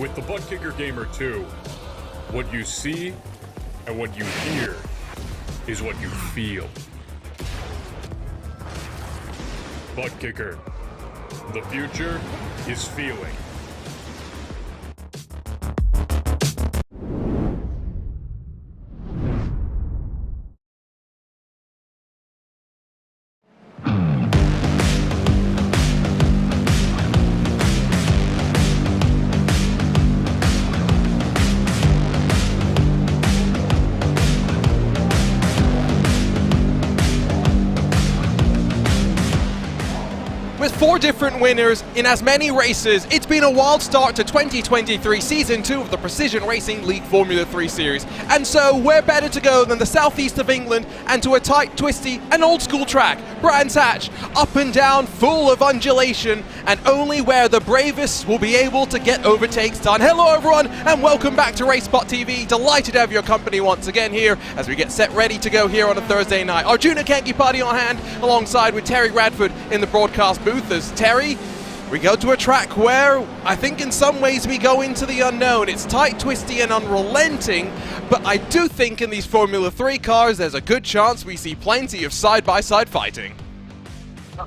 With the Butt Kicker Gamer 2, what you see and what you hear is what you feel. Butt Kicker. The future is feeling. With 4 different winners in as many races, it's been a wild start to 2023 Season 2 of the Precision Racing League Formula 3 Series. And so, where better to go than the southeast of England and to a tight, twisty and old school track, Brands Hatch, up and down, full of undulation, and only where the bravest will be able to get overtakes done. Hello everyone, and welcome back to RaceSpotTV. Delighted to have your company once again here as we get set ready to go here on a Thursday night. Arjuna Kenki Party on hand, alongside with Terry Radford in the broadcast booth. As Terry, we go to a track where I think in some ways we go into the unknown. It's tight, twisty and unrelenting, but I do think in these Formula 3 cars there's a good chance we see plenty of side-by-side fighting.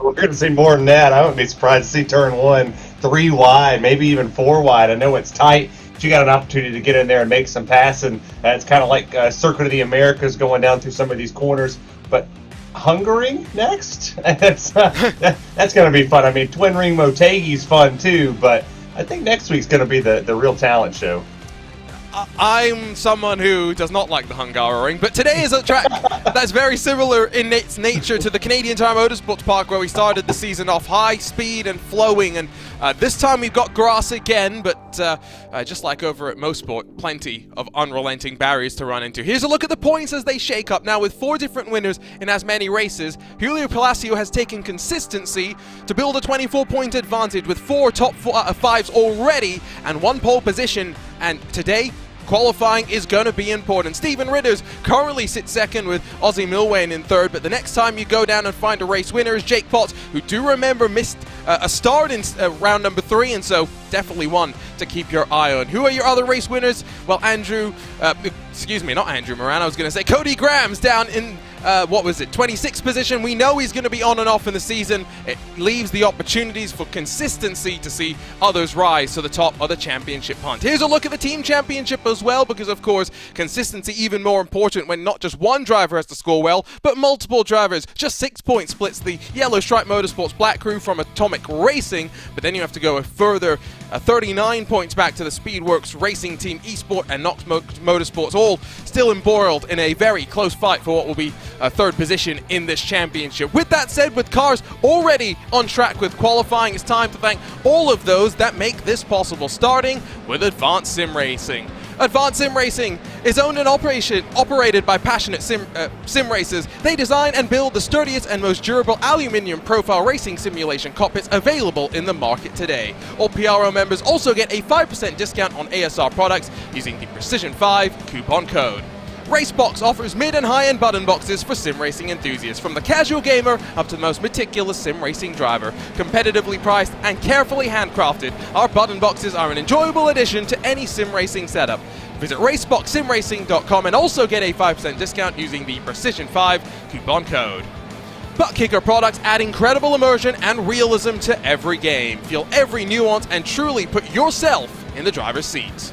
We're going to see more than that. I wouldn't be surprised to see turn 1 3 wide, maybe even 4 wide. I know it's tight, but you got an opportunity to get in there and make some passing. It's kind of like Circuit of the Americas going down through some of these corners, but Hungering next? That's going to be fun. I mean, Twin Ring Motegi's fun too, but I think next week's going to be the real talent show. I'm someone who does not like the Hungaroring, but today is a track that's very similar in its nature to the Canadian Tire Motorsports Park, where we started the season off high speed and flowing, and this time we've got grass again, but just like over at Mosport, plenty of unrelenting barriers to run into. Here's a look at the points as they shake up. Now, with 4 different winners in as many races, Julio Palacio has taken consistency to build a 24-point advantage with 4 top 5s already and 1 pole position, and today qualifying is going to be important. Stephen Ritters currently sits second with Ozzy Milwane in third, but the next time you go down and find a race winner is Jake Potts, who do remember missed a start in round number 3, and so definitely one to keep your eye on. Who are your other race winners? Well, not Andrew Moran, I was going to say Cody Graham's down in 26th position. We know he's going to be on and off in the season. It leaves the opportunities for consistency to see others rise to the top of the championship hunt. Here's a look at the team championship as well, because of course consistency even more important when not just one driver has to score well, but multiple drivers. Just 6 points splits the Yellow Stripe Motorsports Black Crew from Atomic Racing, but then you have to go a further 39 points back to the Speedworks Racing Team, Esport and Knox Motorsports, all still embroiled in a very close fight for what will be a 3rd position in this championship. With that said, with cars already on track with qualifying, it's time to thank all of those that make this possible, starting with Advanced Sim Racing. Advanced Sim Racing is owned and operated by passionate sim racers. They design and build the sturdiest and most durable aluminium profile racing simulation cockpits available in the market today. All PRL members also get a 5% discount on ASR products using the Precision 5 coupon code. Racebox offers mid and high-end button boxes for sim racing enthusiasts, from the casual gamer up to the most meticulous sim racing driver. Competitively priced and carefully handcrafted, our button boxes are an enjoyable addition to any sim racing setup. Visit raceboxsimracing.com and also get a 5% discount using the Precision 5 coupon code. Butt Kicker products add incredible immersion and realism to every game. Feel every nuance and truly put yourself in the driver's seat.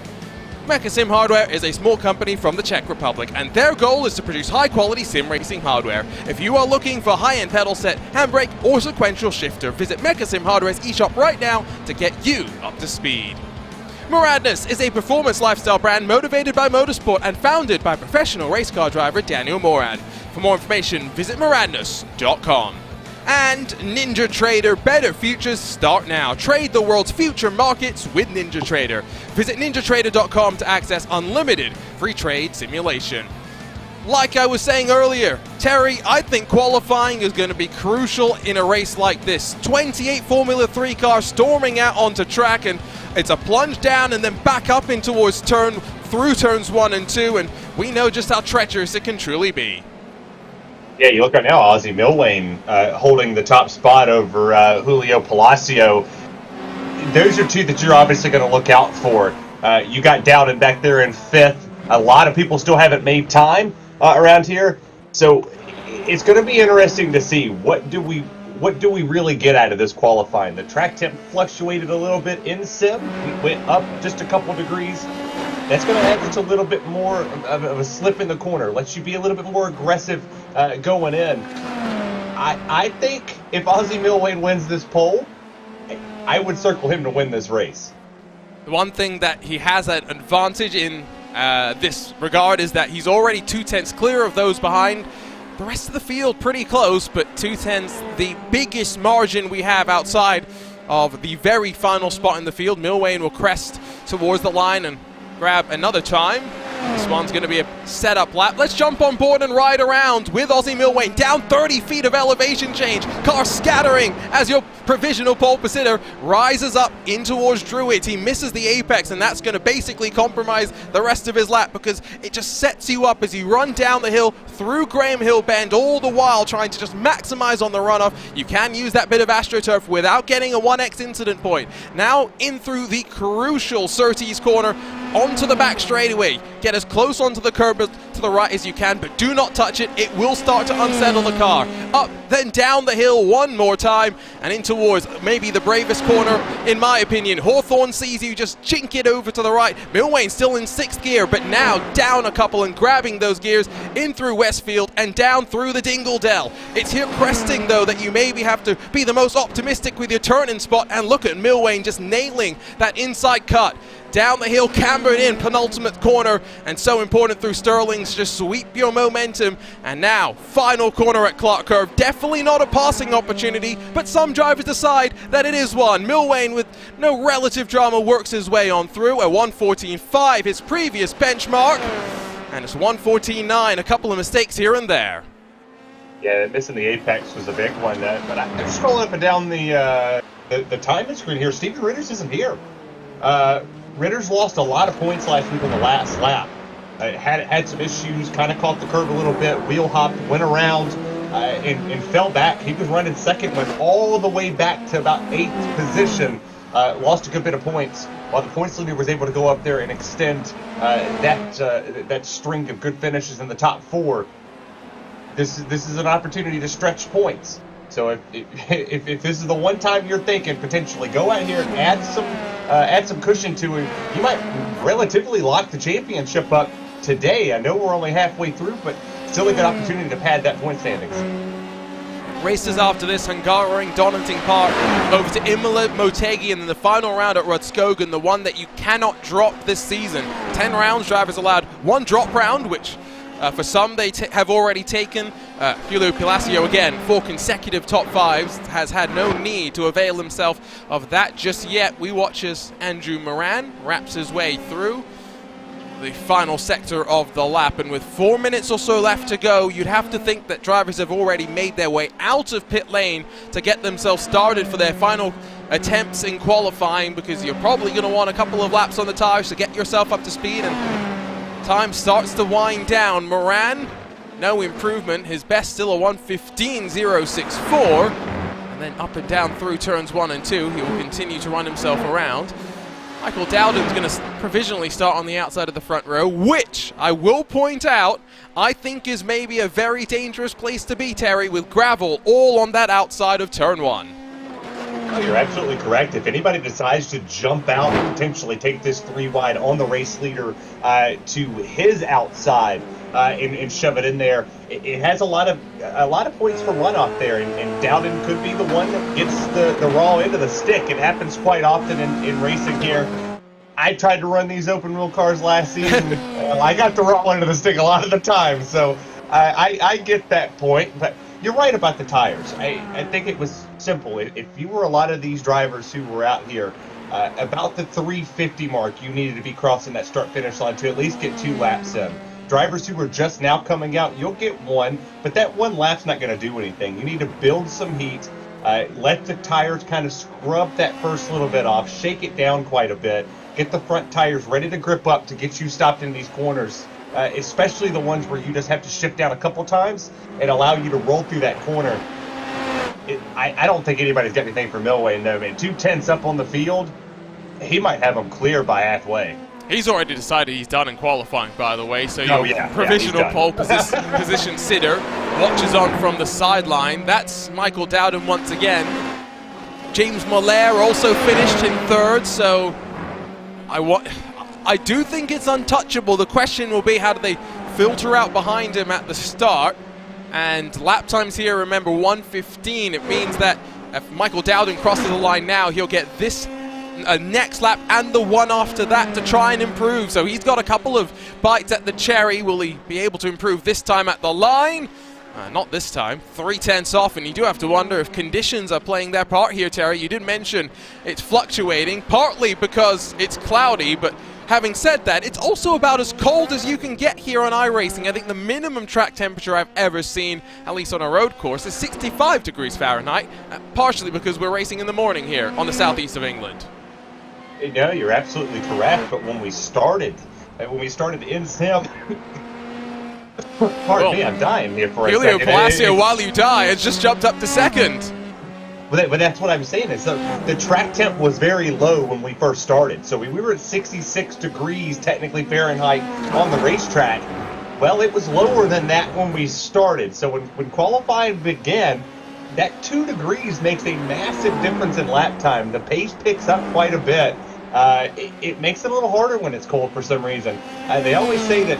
Mecha Sim Hardware is a small company from the Czech Republic, and their goal is to produce high-quality sim racing hardware. If you are looking for high-end pedal set, handbrake, or sequential shifter, visit Mecha Sim Hardware's eShop right now to get you up to speed. Moradness is a performance lifestyle brand motivated by motorsport and founded by professional race car driver Daniel Morad. For more information, visit moradness.com. And Ninja Trader, better futures start now. Trade the world's future markets with Ninja Trader. Visit ninjatrader.com to access unlimited free trade simulation. Like I was saying earlier, Terry, I think qualifying is going to be crucial in a race like this. 28 Formula 3 cars storming out onto track, and it's a plunge down and then back up in towards through turns 1 and 2, and we know just how treacherous it can truly be. Yeah, you look right now, Ozzy Milwane holding the top spot over Julio Palacio. Those are two that you're obviously going to look out for. You got Dowden back there in 5th. A lot of people still haven't made time around here. So it's going to be interesting to see what do we really get out of this qualifying. The track temp fluctuated a little bit in sim. We went up just a couple degrees. That's going to add just a little bit more of a slip in the corner. Lets you be a little bit more aggressive going in. I think if Ozzy Milwayne wins this pole, I would circle him to win this race. The one thing that he has an advantage in this regard is that he's already 2/10 clear of those behind. The rest of the field pretty close, but 2/10 the biggest margin we have outside of the very final spot in the field. Milwayne will crest towards the line and grab another time. This one's going to be a setup lap. Let's jump on board and ride around with Ozzy Milwayne. Down 30 feet of elevation change. Car scattering as your provisional pole positioner rises up in towards Druid. He misses the apex, and that's going to basically compromise the rest of his lap because it just sets you up as you run down the hill through Graham Hill Bend, all the while trying to just maximize on the runoff. You can use that bit of AstroTurf without getting a 1x incident point. Now in through the crucial Surtees corner onto the back straightaway. Get as close onto the curb to the right as you can, but do not touch it. It will start to unsettle the car. Up, then down the hill one more time, and in towards maybe the bravest corner, in my opinion. Hawthorne sees you just chink it over to the right. Milwayne still in 6th gear, but now down a couple and grabbing those gears in through Westfield and down through the Dingle Dell. It's here cresting, though, that you maybe have to be the most optimistic with your turning spot, and look at Milwayne just nailing that inside cut. Down the hill, cambered in, penultimate corner, and so important through Sterling's just sweep your momentum. And now, final corner at Clark Curve. Definitely not a passing opportunity, but some drivers decide that it is one. Milwayne, with no relative drama, works his way on through. A 1:14.5, his previous benchmark, and it's 1:14.9. A couple of mistakes here and there. Yeah, missing the apex was a big one. But I'm scrolling up and down the timing screen here. Steven Ritters isn't here. Ritters lost a lot of points last week on the last lap. Had some issues, kind of caught the curve a little bit, wheel hopped, went around, and fell back. He was running second, went all the way back to about 8th position, lost a good bit of points, while the points leader was able to go up there and extend that string of good finishes in the top 4. This is an opportunity to stretch points. So if this is the one time you're thinking potentially go out here and add some cushion to it, you might relatively lock the championship up today. I know we're only halfway through, but still a good opportunity to pad that point standings. Races after this, Hungaroring, Donington Park, over to Imola, Motegi, and then the final round at Rudskogen, the one that you cannot drop this season. 10 rounds, drivers allowed 1 drop round, which for some they have already taken. Julio Palacio, again, 4 consecutive top 5s, has had no need to avail himself of that just yet. We watch as Andrew Moran wraps his way through the final sector of the lap, and with 4 minutes or so left to go, you'd have to think that drivers have already made their way out of pit lane to get themselves started for their final attempts in qualifying, because you're probably going to want a couple of laps on the tires to get yourself up to speed, and time starts to wind down. Moran, no improvement. His best still a 1:15.064. And then up and down through turns 1 and 2. He will continue to run himself around. Michael Dowden's going to provisionally start on the outside of the front row, which I will point out, I think is maybe a very dangerous place to be, Terry, with gravel all on that outside of turn 1. Oh, you're absolutely correct. If anybody decides to jump out and potentially take this 3 wide on the race leader to his outside and shove it in there, it has a lot of points for runoff there, and Dowden could be the one that gets the raw end of the stick. It happens quite often in racing here. I tried to run these open wheel cars last season. I got the raw end of the stick a lot of the time, so I get that point, but you're right about the tires. I think it was simple. If you were a lot of these drivers who were out here, about the 350 mark, you needed to be crossing that start-finish line to at least get 2 laps in. Drivers who are just now coming out, you'll get 1, but that 1 lap's not going to do anything. You need to build some heat, let the tires kind of scrub that first little bit off, shake it down quite a bit, get the front tires ready to grip up to get you stopped in these corners. Especially the ones where you just have to shift down a couple times and allow you to roll through that corner. I don't think anybody's got anything for Milwayne, though, man. 2 tenths up on the field, he might have them clear by halfway. He's already decided he's done in qualifying, by the way, so provisional pole position sitter watches on from the sideline. That's Michael Dowden once again. James Mollaire also finished in third, so I do think it's untouchable. The question will be, how do they filter out behind him at the start? And lap times here, remember, 1:15. It means that if Michael Dowden crosses the line now, he'll get this next lap and the one after that to try and improve. So he's got a couple of bites at the cherry. Will he be able to improve this time at the line? Not this time. 3/10 off, and you do have to wonder if conditions are playing their part here, Terry. You did mention it's fluctuating, partly because it's cloudy, but having said that, it's also about as cold as you can get here on iRacing. I think the minimum track temperature I've ever seen, at least on a road course, is 65 degrees Fahrenheit, partially because we're racing in the morning here on the southeast of England. No, you're absolutely correct, but when we started in sim, pardon me, I'm dying here for a second. Julio Palacio, while you die, has just jumped up to second. But that's what I'm saying. Is the track temp was very low when we first started. So we were at 66 degrees, technically Fahrenheit, on the racetrack. Well, it was lower than that when we started. So when qualifying began, that 2 degrees makes a massive difference in lap time. The pace picks up quite a bit. It makes it a little harder when it's cold for some reason. They always say that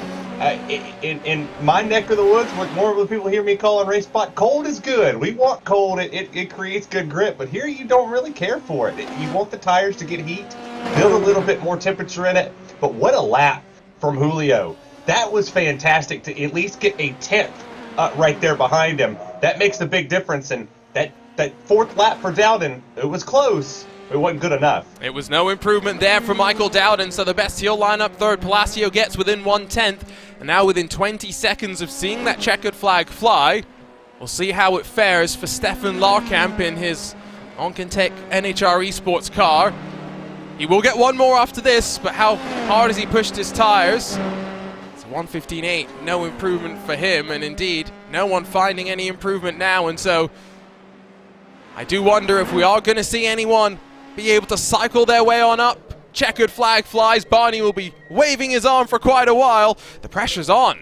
in my neck of the woods, what more of the people hear me call on RaceSpot, cold is good. We want cold. It creates good grip. But here you don't really care for it. You want the tires to get heat, build a little bit more temperature in it. But what a lap from Julio. That was fantastic to at least get a 10th right there behind him. That makes a big difference. And that fourth lap for Dowden, it was close. It wasn't good enough. It was no improvement there for Michael Dowden, so the best he'll line up third. Palacio gets within 1/10, and now within 20 seconds of seeing that checkered flag fly, we'll see how it fares for Stefan Larkamp in his Oncantech NHR Esports car. He will get one more after this, but how hard has he pushed his tires? It's 1:15.8, no improvement for him, and indeed, no one finding any improvement now, and so I do wonder if we are going to see anyone be able to cycle their way on up. Checkered flag flies. Barney will be waving his arm for quite a while. The pressure's on.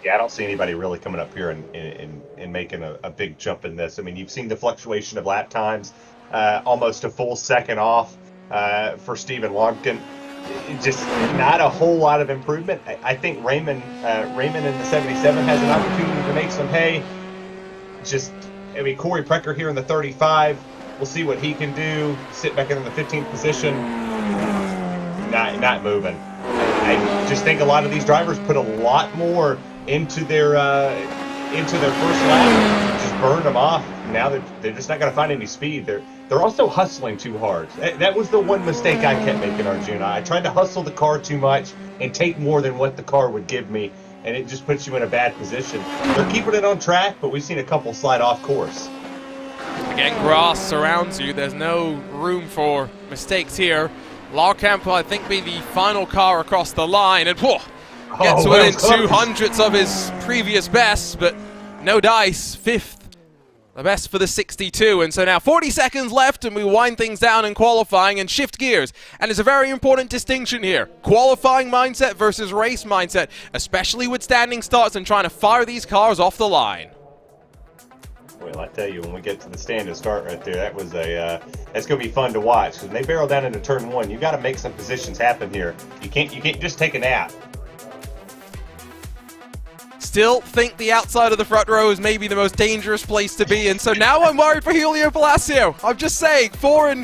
Yeah, I don't see anybody really coming up here and making a big jump in this. I mean, you've seen the fluctuation of lap times, almost a full second off for Steven Lomkin. Just not a whole lot of improvement. I think Raymond in the 77 has an opportunity to make some hay. Corey Precker here in the 35. We'll see what he can do. Sit back in the 15th position. Not moving. I just think a lot of these drivers put a lot more into their first lap. Just burned them off. Now they're just not going to find any speed. They're also hustling too hard. That was the one mistake I kept making, Arjuna. I tried to hustle the car too much and take more than what the car would give me, and it just puts you in a bad position. They're keeping it on track, but we've seen a couple slide off course. Again, grass surrounds you. There's no room for mistakes here. Larkamp will, I think, be the final car across the line, and gets within 200ths of his previous best, but no dice. Fifth, the best for the 62, and so now 40 seconds left, and we wind things down in qualifying and shift gears. And it's a very important distinction here. Qualifying mindset versus race mindset, especially with standing starts and trying to fire these cars off the line. Well, I tell you, when we get to the stand and start right there, that's going to be fun to watch. Because when they barrel down into turn one, you got to make some positions happen here. You can't just take a nap. Still think the outside of the front row is maybe the most dangerous place to be, and so now I'm worried for Julio Palacio. I'm just saying, four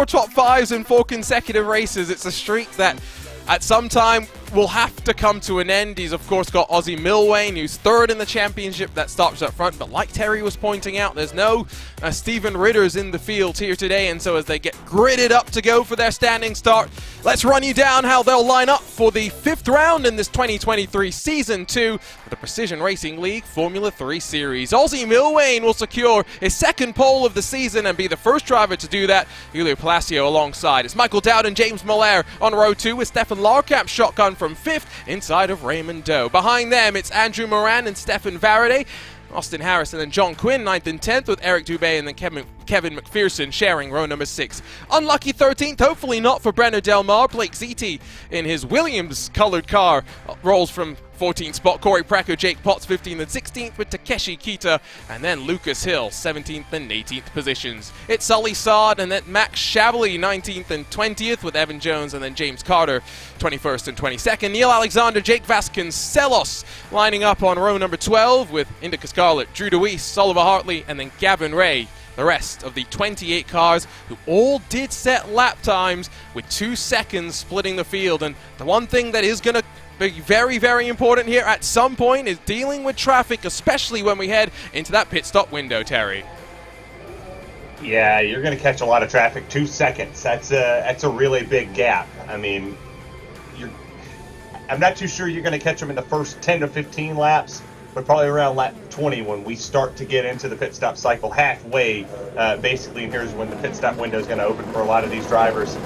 top fives in 4 consecutive races. It's a streak that at some time will have to come to an end. He's of course got Ozzy Milwain, who's third in the championship, that starts up front, but like Terry was pointing out, there's no Stephen Ritters in the field here today, and so as they get gridded up to go for their standing start, let's run you down how they'll line up for the 5th round in this 2023 Season 2 of the Precision Racing League Formula 3 Series. Ozzy Milwain will secure his 2nd pole of the season and be the first driver to do that. Julio Palacio alongside. It's Michael Dowden, James Mollaire on row 2 with Stefan Larkamp shotgun from 5th inside of Raymond Doe. Behind them, it's Andrew Moran and Stefan Varade. Austin Harris, and then John Quinn 9th and 10th, with Eric Dubé and then Kevin McPherson sharing row number 6. Unlucky 13th, hopefully not for Brenner Del Mar. Blake Ziti in his Williams-colored car rolls from 14th spot. Corey Precker, Jake Potts 15th and 16th, with Takeshi Kita and then Lucas Hill 17th and 18th positions. It's Sully Saad and then Max Shabley 19th and 20th, with Evan Jones and then James Carter 21st and 22nd. Neil Alexander, Jake Vasconcelos lining up on row number 12, with Indica Scarlett, Drew DeWeese, Oliver Hartley and then Gavin Ray. The rest of the 28 cars who all did set lap times with 2 seconds splitting the field. And the one thing that is going to be very, very important here at some point is dealing with traffic, especially when we head into that pit stop window, Terry. Yeah, you're going to catch a lot of traffic. 2 seconds. That's a really big gap. I mean, I'm not too sure you're going to catch them in the first 10 to 15 laps, but probably around lap 20 when we start to get into the pit stop cycle halfway, basically, and here's when the pit stop window is going to open for a lot of these drivers.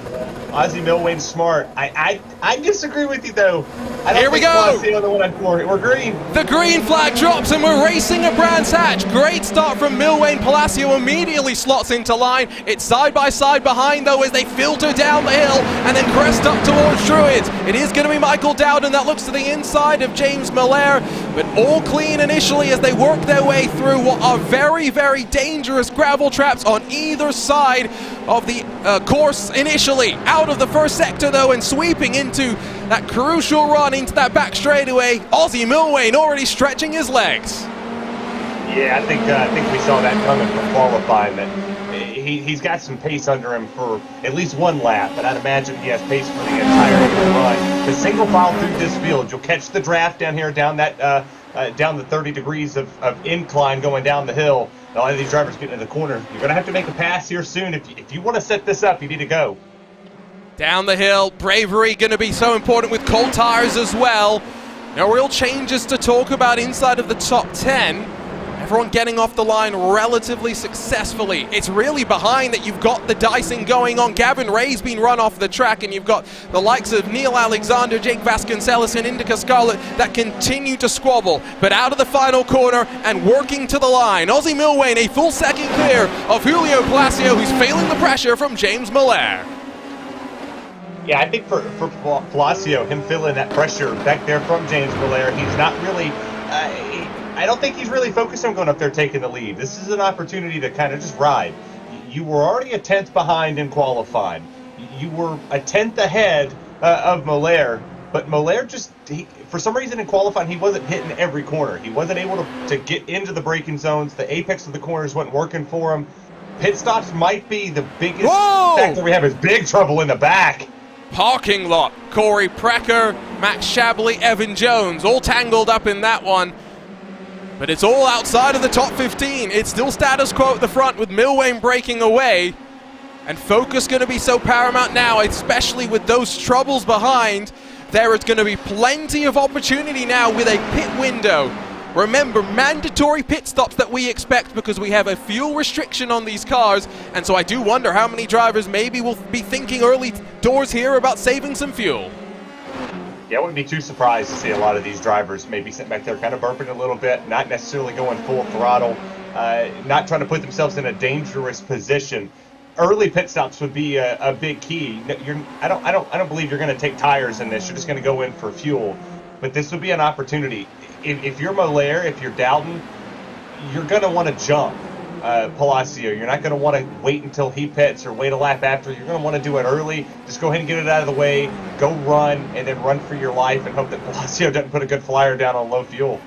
Ozzie Milwane's smart. I disagree with you, though. I don't Here we think go! Palacio the one on four. We're green. The green flag drops and we're racing at Brands Hatch. Great start from Milwane. Palacio immediately slots into line. It's side by side behind, though, as they filter down the hill and then crest up towards Druids. It is going to be Michael Dowden that looks to the inside of James Miller, but all clean initially as they work their way through what are very, very dangerous gravel traps on either side of the course initially. Out of the first sector, though, and sweeping into that crucial run into that back straightaway, Ozzie Milwane already stretching his legs. Yeah, I think we saw that coming from qualifying, that he's got some pace under him for at least one lap, but I'd imagine he has pace for the entire run. The single file through this field, you'll catch the draft down here, down that down the 30 degrees of incline going down the hill. A lot of these drivers getting in the corner. You're going to have to make a pass here soon. If you want to set this up, you need to go. Down the hill, bravery going to be so important with cold tires as well. No real changes to talk about inside of the top 10. Everyone getting off the line relatively successfully. It's really behind that you've got the dicing going on. Gavin Ray's been run off the track, and you've got the likes of Neil Alexander, Jake Vasconcelos, and Indica Scarlett that continue to squabble. But out of the final corner and working to the line, Ozzie Milwane a full second clear of Julio Palacio, who's feeling the pressure from James Miller. Yeah, I think for Palacio, him feeling that pressure back there from James Miller, he's not really... I don't think he's really focused on going up there taking the lead. This is an opportunity to kind of just ride. You were already a 10th behind in qualifying. You were a 10th ahead of Miller, but Miller just, for some reason in qualifying, he wasn't hitting every corner. He wasn't able to get into the braking zones. The apex of the corners wasn't working for him. Pit stops might be the biggest factor we have, is big trouble in the back. Parking lot. Corey Precker, Max Shabley, Evan Jones, all tangled up in that one. But it's all outside of the top 15. It's still status quo at the front with Milwane breaking away. And focus going to be so paramount now, especially with those troubles behind. There is going to be plenty of opportunity now with a pit window. Remember, mandatory pit stops that we expect because we have a fuel restriction on these cars. And so I do wonder how many drivers maybe will be thinking early doors here about saving some fuel. Yeah, I wouldn't be too surprised to see a lot of these drivers maybe sitting back there kind of burping a little bit, not necessarily going full throttle, not trying to put themselves in a dangerous position. Early pit stops would be a big key. I don't believe you're going to take tires in this. You're just going to go in for fuel. But this would be an opportunity. If you're Miller, if you're Dowden, you're going to want to jump Palacio. You're not going to want to wait until he pits or wait a lap after. You're going to want to do it early. Just go ahead and get it out of the way, go run, and then run for your life and hope that Palacio doesn't put a good flyer down on low fuel.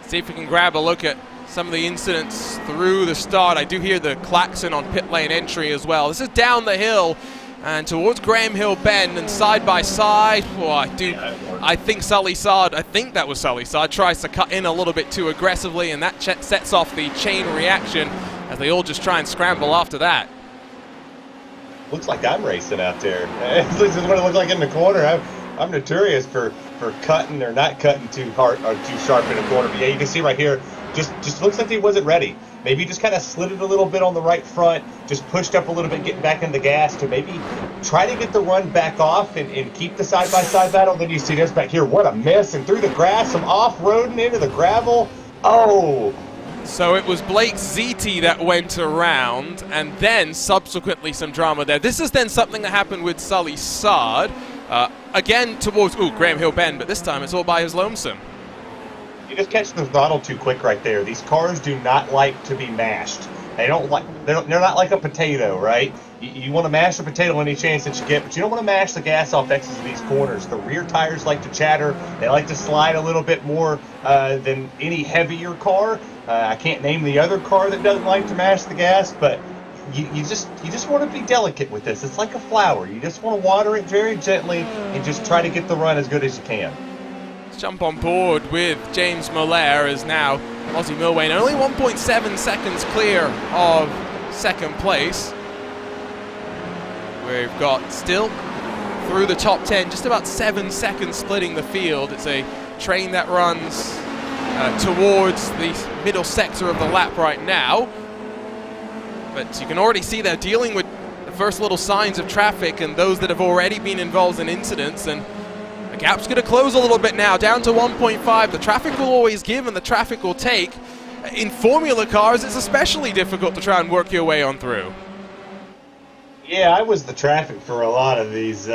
See if we can grab a look at some of the incidents through the start. I do hear the klaxon on pit lane entry as well. This is down the hill and towards Graham Hill Bend, and side by side. Oh, I think Sully Saad, I think that was Sully Saad, tries to cut in a little bit too aggressively, and that sets off the chain reaction as they all just try and scramble after that. Looks like I'm racing out there. This is what it looks like in the corner. I'm notorious for cutting or not cutting too hard or too sharp in the corner. But yeah, you can see right here, just looks like he wasn't ready. Maybe he just kind of slid it a little bit on the right front, just pushed up a little bit, getting back in the gas to maybe try to get the run back off and keep the side-by-side battle. Then you see this back here. What a mess. And through the grass, some off-roading into the gravel. Oh, So it was Blake ZT that went around, and then subsequently some drama there. This is then something that happened with Sully Sard. Again towards, Graham Hill Bend, but this time it's all by his lonesome. You just catch the throttle too quick right there. These cars do not like to be mashed. They're not like a potato, right? You want to mash a potato any chance that you get, but you don't want to mash the gas off X's of these corners. The rear tires like to chatter. They like to slide a little bit more than any heavier car. I can't name the other car that doesn't like to mash the gas, but you just want to be delicate with this. It's like a flower. You just want to water it very gently and just try to get the run as good as you can. Let's jump on board with James Molaire as now Ozzie Milwain only 1.7 seconds clear of second place. We've got still through the top 10, just about 7 seconds splitting the field. It's a train that runs towards the middle sector of the lap right now. But you can already see they're dealing with the first little signs of traffic and those that have already been involved in incidents. And the gap's going to close a little bit now, down to 1.5. The traffic will always give and the traffic will take. In Formula cars, it's especially difficult to try and work your way on through. Yeah, I was the traffic for a lot of these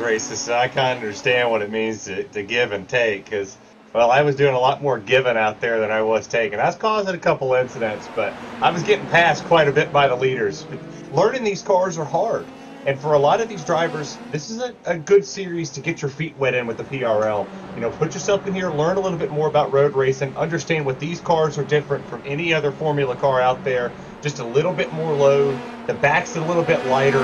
races, so I kind of understand what it means to give and take. Because, well, I was doing a lot more giving out there than I was taking. I was causing a couple incidents, but I was getting passed quite a bit by the leaders. Learning these cars are hard, and for a lot of these drivers, this is a good series to get your feet wet in with the PRL. You know, put yourself in here, learn a little bit more about road racing, understand what these cars are different from any other Formula car out there. Just a little bit more load. The back's a little bit lighter.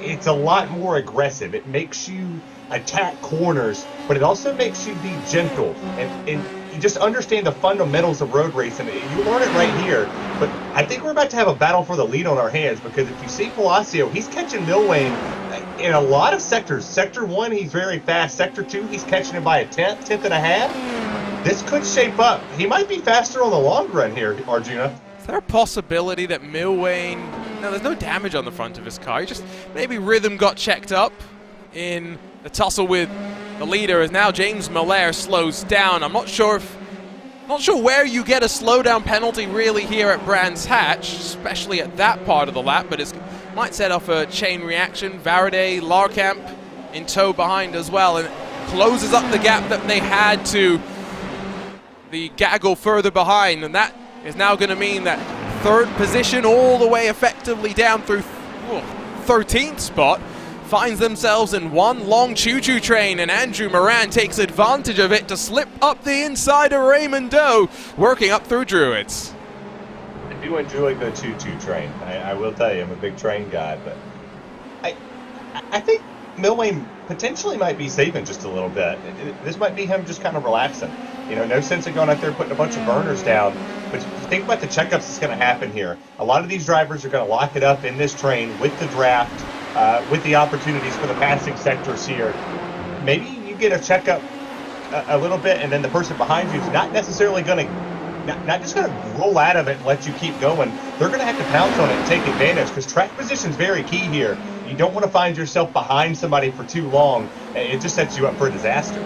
It's a lot more aggressive. It makes you attack corners, but it also makes you be gentle and you just understand the fundamentals of road racing. You learn it right here. But I think we're about to have a battle for the lead on our hands, because if you see Palacio, he's catching Milwain in a lot of sectors. Sector 1, he's very fast. Sector 2, he's catching him by a tenth and a half. This could shape up. He might be faster on the long run here, Arjuna. Is there a possibility that Milwain... No, there's no damage on the front of his car. He just maybe rhythm got checked up in the tussle with the leader, as now James Molaire slows down. I'm not sure where you get a slowdown penalty really here at Brands Hatch, especially at that part of the lap, but it might set off a chain reaction. Varaday, Larkamp in tow behind as well, and it closes up the gap that they had to the gaggle further behind, and that is now going to mean that third position all the way effectively down through 13th spot finds themselves in one long choo-choo train, and Andrew Moran takes advantage of it to slip up the inside of Raymond Doe, working up through Druids. I do enjoy the choo-choo train. I will tell you, I'm a big train guy, but I think Milwain potentially might be saving just a little bit. This might be him just kind of relaxing. You know, no sense in going out there putting a bunch of burners down. But think about the checkups that's going to happen here. A lot of these drivers are going to lock it up in this train with the draft, with the opportunities for the passing sectors here. Maybe you get a checkup a little bit, and then the person behind you is not necessarily going to, not just going to roll out of it and let you keep going. They're going to have to pounce on it and take advantage, because track position is very key here. You don't want to find yourself behind somebody for too long. It just sets you up for a disaster.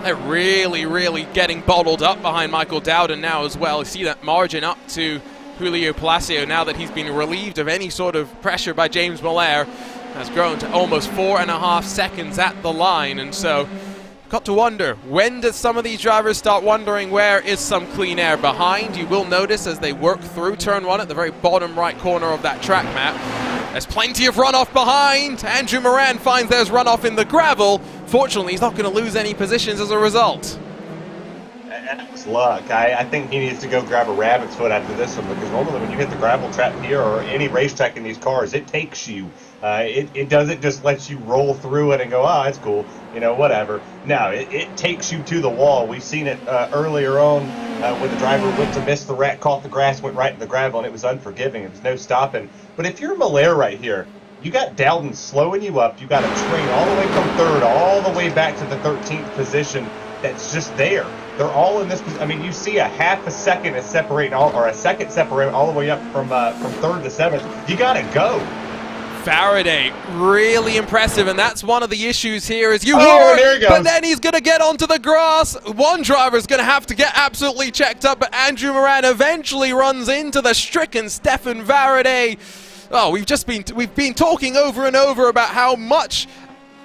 They're really getting bottled up behind Michael Dowden now as well. You see that margin up to Julio Palacio now that he's been relieved of any sort of pressure by James Molaire. Has grown to almost 4.5 seconds at the line, and so got to wonder, when does some of these drivers start wondering where is some clean air behind? You will notice as they work through turn 1 at the very bottom right corner of that track map, there's plenty of runoff behind. Andrew Moran finds there's runoff in the gravel. Fortunately, he's not going to lose any positions as a result. That's luck. I think he needs to go grab a rabbit's foot after this one, because normally when you hit the gravel trap here or any racetrack in these cars, it takes you. It doesn't just let you roll through it and go, oh, that's cool, you know, whatever. No, it takes you to the wall. We've seen it earlier on when the driver went to miss the rat, caught the grass, went right in the gravel, and it was unforgiving. There was no stopping. But if you're Molaire right here, you got Dowden slowing you up. You got a train all the way from 3rd all the way back to the 13th position that's just there. They're all in this. I mean, you see a half a second is separating, or a second separating all the way up from 3rd to 7th. You got to go. Faraday, really impressive, and that's one of the issues here is you Oh, hear there he it, goes. but then he's going to get onto the grass. One driver's going to have to get absolutely checked up, but Andrew Moran eventually runs into the stricken Stefan Faraday. Oh, we've been talking over and over about how much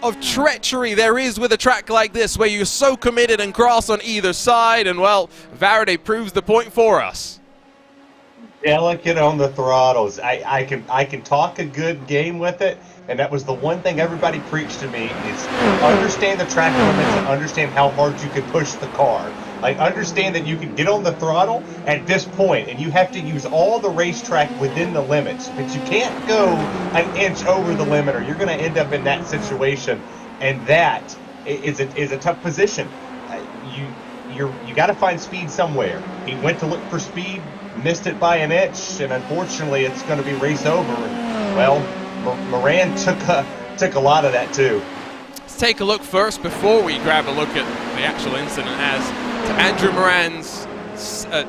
of treachery there is with a track like this where you're so committed and grass on either side, and well, Faraday proves the point for us. Delicate on the throttles. I can talk a good game with it, and that was the one thing everybody preached to me is understand the track limits and understand how hard you can push the car. Like, understand that you can get on the throttle at this point, and you have to use all the racetrack within the limits, but you can't go an inch over the limit, or you're going to end up in that situation, and that is a tough position. You got to find speed somewhere. He went to look for speed, missed it by an inch, and unfortunately it's going to be race over. Well, Moran took a lot of that too. Let's take a look first before we grab a look at the actual incident as to Andrew Moran's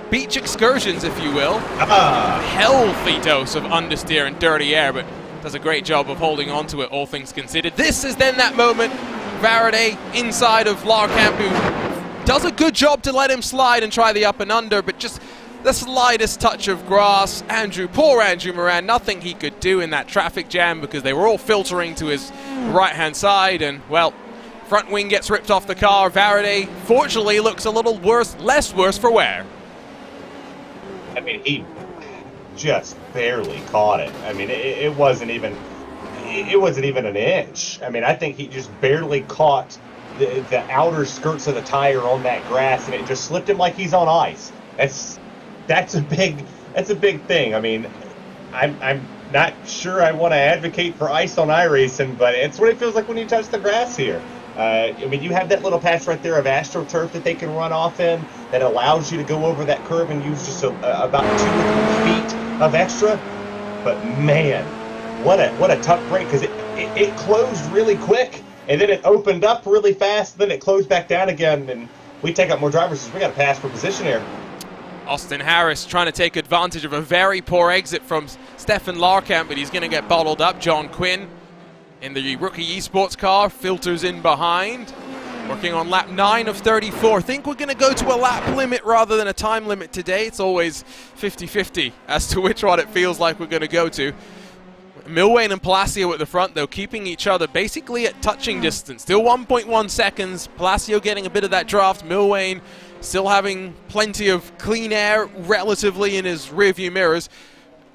beach excursions, if you will. Healthy dose of understeer and dirty air, but does a great job of holding on to it, all things considered. This is then that moment, Faraday inside of Larkamp, who does a good job to let him slide and try the up and under, but just the slightest touch of grass. Poor Andrew Moran, nothing he could do in that traffic jam because they were all filtering to his right-hand side, and, well, front wing gets ripped off the car. Faraday, fortunately, looks a little less worse for wear. I mean, he just barely caught it. I mean, it wasn't even an inch. I mean, I think he just barely caught the outer skirts of the tire on that grass, and it just slipped him like he's on ice. That's a big thing. I mean, I'm not sure I want to advocate for ice on iRacing, but it's what it feels like when you touch the grass here. I mean, you have that little patch right there of AstroTurf that they can run off in that allows you to go over that curve and use just about 2 or 3 feet of extra. But man, what a tough break, because it closed really quick and then it opened up really fast, then it closed back down again, and we take up more drivers, so we got to pass for position here. Austin Harris trying to take advantage of a very poor exit from Stefan Larkamp, but he's going to get bottled up. John Quinn in the rookie esports car filters in behind, working on lap 9 of 34. I think we're going to go to a lap limit rather than a time limit today. It's always 50-50 as to which one it feels like we're going to go to. Milwain and Palacio at the front, though, keeping each other basically at touching distance. Still 1.1 seconds. Palacio getting a bit of that draft. Milwain still having plenty of clean air relatively in his rearview mirrors.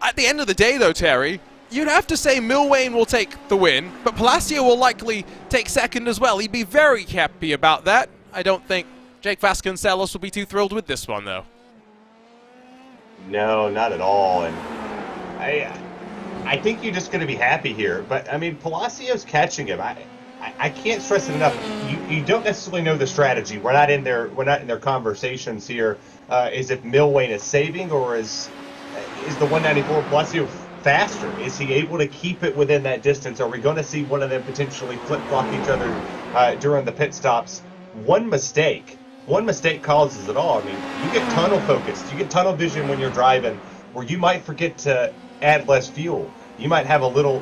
At the end of the day, though, Terry, you'd have to say Milwain will take the win, but Palacio will likely take second as well. He'd be very happy about that. I don't think Jake Vasconcelos will be too thrilled with this one, though. No, not at all. And I think you're just going to be happy here. But, I mean, Palacio's catching him. I can't stress it enough. You don't necessarily know the strategy. We're not in their conversations here. Is if Milwain is saving, or is the 194 Palacio faster? Is he able to keep it within that distance? Are we going to see one of them potentially flip-flop each other during the pit stops? One mistake causes it all. I mean, you get tunnel focused. You get tunnel vision when you're driving, where you might forget to add less fuel. You might have a little,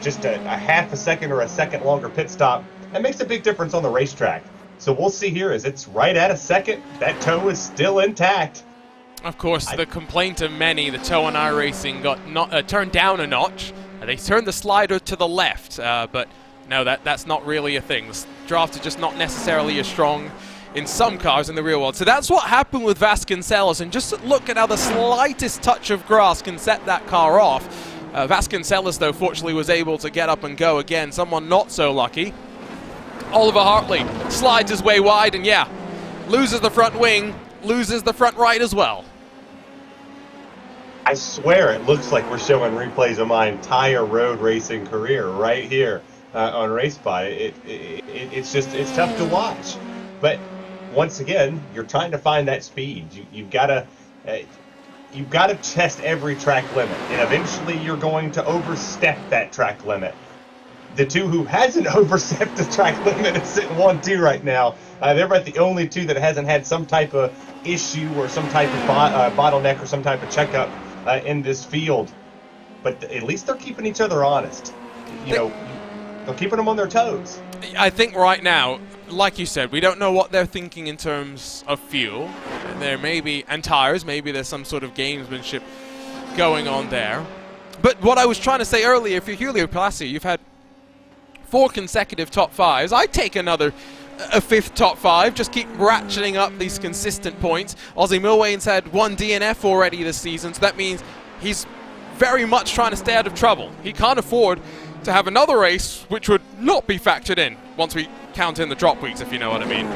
just a half a second or a second longer pit stop. That makes a big difference on the racetrack. So we'll see here as it's right at a second. That toe is still intact. Of course, the complaint of many, the toe on iRacing got turned down a notch. They turned the slider to the left, but no, that's not really a thing. The drafts are just not necessarily as strong in some cars in the real world. So that's what happened with Vasconcelos, and just look at how the slightest touch of grass can set that car off. Vasconcelos, though, fortunately was able to get up and go again. Someone not so lucky. Oliver Hartley slides his way wide, and yeah, loses the front wing, loses the front right as well. I swear it looks like we're showing replays of my entire road racing career right here on RaceSpot. It's tough to watch, but once again, you're trying to find that speed. You've got to test every track limit, and eventually you're going to overstep that track limit. The two who hasn't overstepped the track limit is sitting 1-2 right now. They're about the only two that hasn't had some type of issue or some type of bottleneck or some type of checkup in this field. But at least they're keeping each other honest. they're keeping them on their toes. I think right now, like you said, we don't know what they're thinking in terms of fuel. There may be, and tires, maybe there's some sort of gamesmanship going on there. But what I was trying to say earlier, if you're Julio Palassi, you've had 4 consecutive top 5s. I'd take a 5th top 5, just keep ratcheting up these consistent points. Ozzy Milwane's had 1 DNF already this season, so that means he's very much trying to stay out of trouble. He can't afford to have another race which would not be factored in once we count in the drop weeks, if you know what I mean.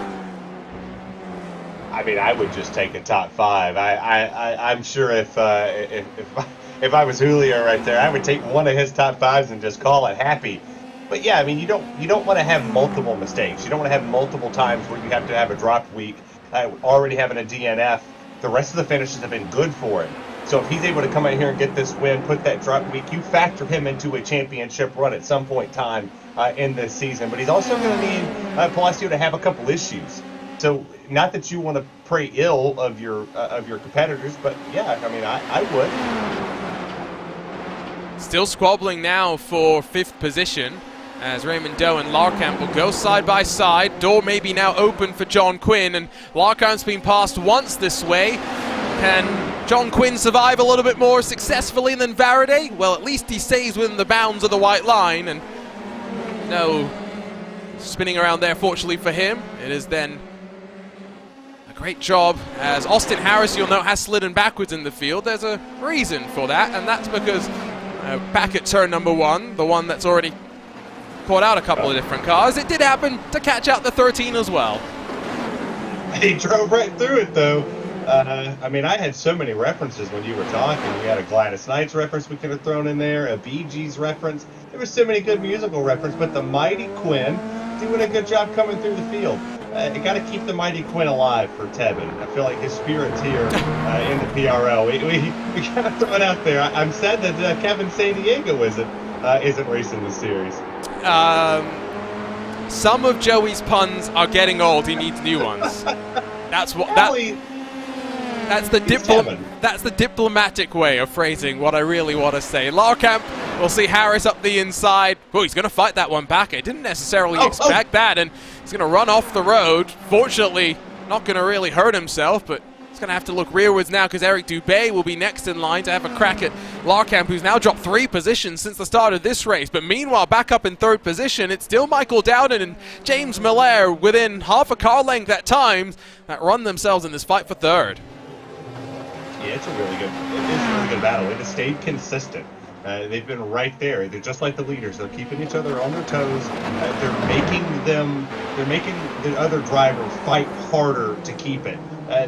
I would just take a top 5. I'm sure if I was Julio right there, I would take one of his top 5s and just call it happy. But yeah, you don't want to have multiple mistakes. You don't want to have multiple times where you have to have a drop week, already having a DNF. The rest of the finishes have been good for him. So if he's able to come out here and get this win, put that drop week, you factor him into a championship run at some point in time in this season. But he's also going to need Palacio to have a couple issues. So not that you want to pray ill of your competitors, but yeah, I would. Still squabbling now for 5th position as Raymond Doe and Larkamp will go side by side. Door may be now open for John Quinn, and Larkamp's been passed once this way. Can John Quinn survive a little bit more successfully than Varaday? Well, at least he stays within the bounds of the white line, and no spinning around there, fortunately for him. It is then a great job, as Austin Harris, you'll note, has slidden backwards in the field. There's a reason for that, and that's because back at turn number 1, the one that's already caught out a couple of different cars, it did happen to catch out the 13 as well. He drove right through it, though. I had so many references when you were talking. We had a Gladys Knights reference we could have thrown in there, a Bee Gees reference. There was so many good musical references, but the Mighty Quinn doing a good job coming through the field. You got to keep the Mighty Quinn alive for Tebben. I feel like his spirit's here in the PRL. We got to throw it out there. I'm sad that Kevin San Diego isn't racing this series. Some of Joey's puns are getting old. He needs new ones. That's the diplomatic way of phrasing what I really want to say. Larkamp, we'll see Harris up the inside. Oh, he's going to fight that one back. I didn't necessarily expect that, and he's going to run off the road. Fortunately, not going to really hurt himself, but he's going to have to look rearwards now because Eric Dubé will be next in line to have a crack at Larkamp, who's now dropped 3 positions since the start of this race. But meanwhile, back up in 3rd position, it's still Michael Dowden and James Miller within half a car length at times that run themselves in this fight for 3rd. Yeah, it's a really good battle. It has stayed consistent. They've been right there. They're just like the leaders. They're keeping each other on their toes. They're making the other driver fight harder to keep it.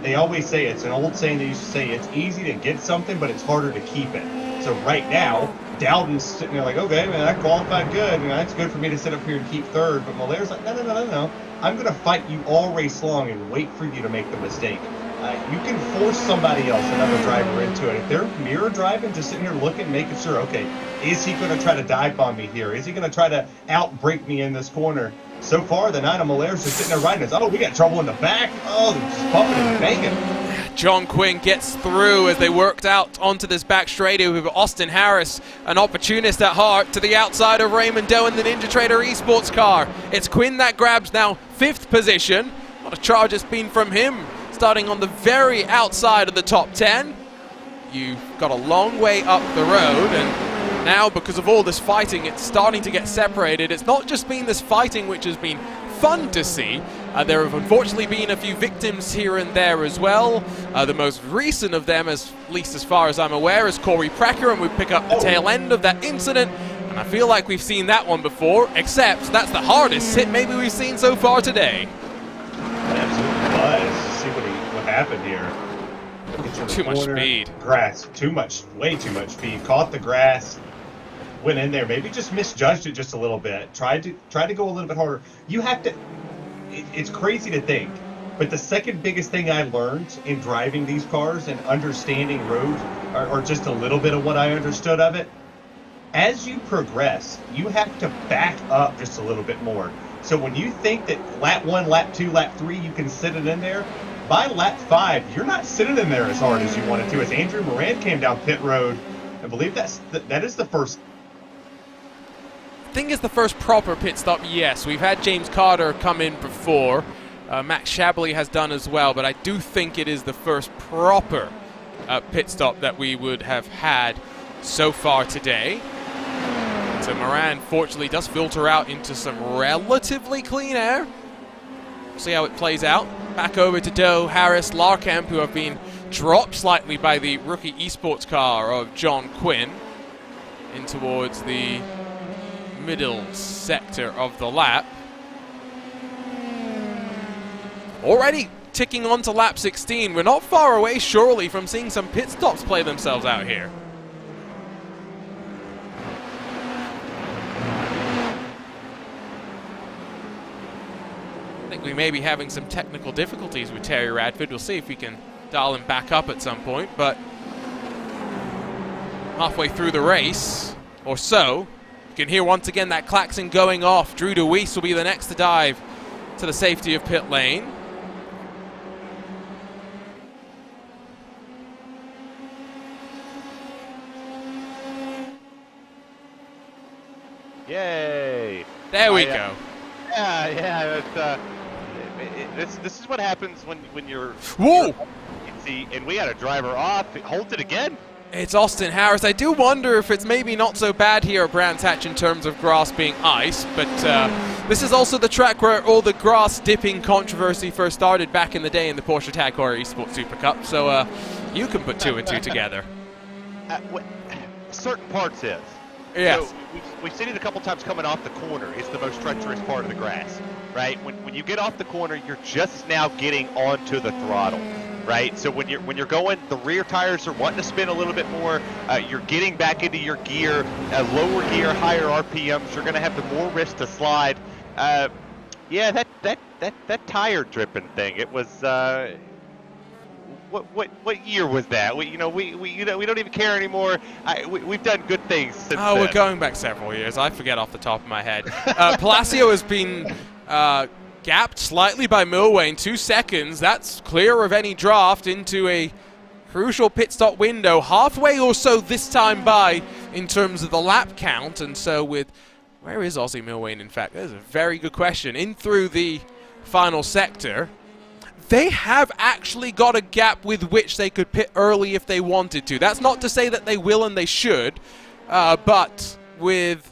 They always say, it's an old saying they used to say, it's easy to get something, but it's harder to keep it. So right now, Dowden's sitting there like, okay, man, I qualified good. That's good for me to sit up here and keep 3rd. But Miller's like, no. I'm going to fight you all race long and wait for you to make the mistake. You can force somebody else, another driver, into it. If they're mirror driving, just sitting here looking, making sure, okay, is he going to try to dive bomb me here? Is he going to try to outbrake me in this corner? So far, the Nina Miller's just sitting there riding us. Oh, we got trouble in the back. Oh, they're just bumping and banging. John Quinn gets through as they worked out onto this back straightaway with Austin Harris, an opportunist at heart, to the outside of Raymond Doe in the Ninja Trader Esports car. It's Quinn that grabs now 5th position. What a charge it's been from him, starting on the very outside of the top 10. You've got a long way up the road, and now because of all this fighting, it's starting to get separated. It's not just been this fighting which has been fun to see. There have unfortunately been a few victims here and there as well. The most recent of them, at least as far as I'm aware, is Corey Precker, and we pick up the tail end of that incident. And I feel like we've seen that one before, except that's the hardest hit maybe we've seen so far today. It absolutely was. See what happened here. Too much speed. Grass. Way too much speed. Caught the grass. Went in there. Maybe just misjudged it just a little bit. Tried to go a little bit harder. You have to. It's crazy to think, but the second biggest thing I learned in driving these cars and understanding roads, or just a little bit of what I understood of it, as you progress, you have to back up just a little bit more. So when you think that lap 1, lap 2, lap 3, you can sit it in there, by lap 5, you're not sitting in there as hard as you wanted to. As Andrew Moran came down pit road, I believe that is the first. think it's the first proper pit stop, yes. We've had James Carter come in before. Max Shabley has done as well, but I do think it is the first proper pit stop that we would have had so far today. So Moran, fortunately, does filter out into some relatively clean air. See how it plays out. Back over to Doe, Harris, Larkamp, who have been dropped slightly by the rookie esports car of John Quinn in towards the middle sector of the lap. Already ticking on to lap 16. We're not far away, surely, from seeing some pit stops play themselves out here. I think we may be having some technical difficulties with Terry Radford. We'll see if we can dial him back up at some point, but halfway through the race, or so, you can hear once again that klaxon going off. Drew DeWeese will be the next to dive to the safety of pit lane. Yay! There we go. Yeah. This is what happens when you're. Whoa! See, and we had a driver off. It holds it again. It's Austin Harris. I do wonder if it's maybe not so bad here at Brands Hatch in terms of grass being ice, but this is also the track where all the grass dipping controversy first started back in the day in the Porsche Tag Heuer Esports Super Cup. So you can put two and two together. Certain parts is. Yes. So we've seen it a couple times coming off the corner. It's the most treacherous part of the grass, right? When you get off the corner, you're just now getting onto the throttle, right? So when you're going, the rear tires are wanting to spin a little bit more. You're getting back into your gear, lower gear, higher RPMs. You're going to have the more risk to slide. Yeah, that tire dripping thing. It was. What year was that? We don't even care anymore. We've done good things since Oh, then. we're going back several years. I forget off the top of my head. Palacio has been gapped slightly by Milwain. 2 seconds. That's clear of any draft into a crucial pit stop window. Halfway or so this time by in terms of the lap count. And so with... Where is Aussie Milwain, in fact? That's a very good question. In through the final sector. They have actually got a gap with which they could pit early if they wanted to. That's not to say that they will and they should, but with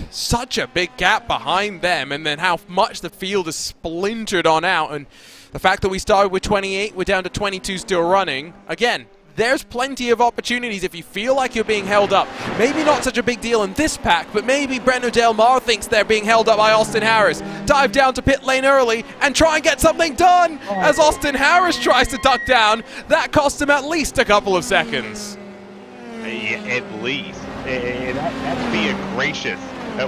such a big gap behind them, and then how much the field is splintered on out, and the fact that we started with 28, we're down to 22 still running, again, there's plenty of opportunities if you feel like you're being held up. Maybe not such a big deal in this pack, but maybe Breno Del Mar thinks they're being held up by Austin Harris. Dive down to pit lane early and try and get something done as Austin Harris tries to duck down. That cost him at least a couple of seconds. Yeah, at least. And that's being gracious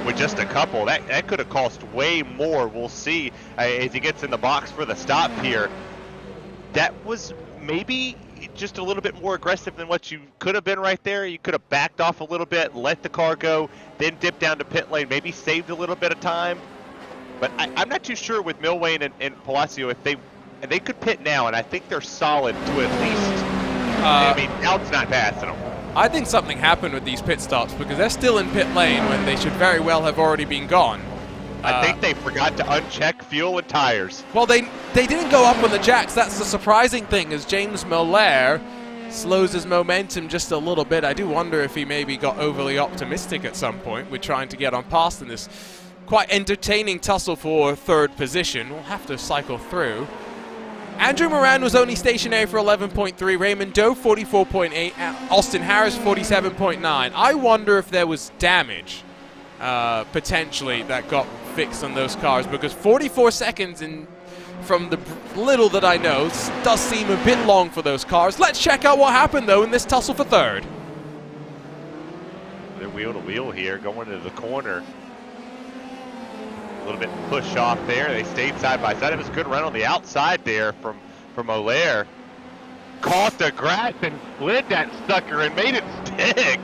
with just a couple. That could have cost way more. We'll see as he gets in the box for the stop here. That was maybe just a little bit more aggressive than what you could have been right there. You could have backed off a little bit, let the car go, then dipped down to pit lane, maybe saved a little bit of time. But I'm not too sure with Milwain and Palacio if they could pit now, and I think they're solid to at least. I mean, Out's not passing them. I think something happened with these pit stops because they're still in pit lane when they should very well have already been gone. I think they forgot to uncheck fuel and tires. Well, they didn't go up on the jacks. That's the surprising thing, as James Miller slows his momentum just a little bit. I do wonder if he maybe got overly optimistic at some point with trying to get on past in this quite entertaining tussle for third position. We'll have to cycle through. Andrew Moran was only stationary for 11.3. Raymond Doe, 44.8. Austin Harris, 47.9. I wonder if there was damage potentially that got fixed on those cars, because 44 seconds from the little that I know does seem a bit long for those cars. Let's check out what happened though in this tussle for third. They're wheel to wheel here, going into the corner. A little bit push off there. They stayed side by side. It was a good run on the outside there from Olaire. Caught the grass and slid that sucker and made it stick.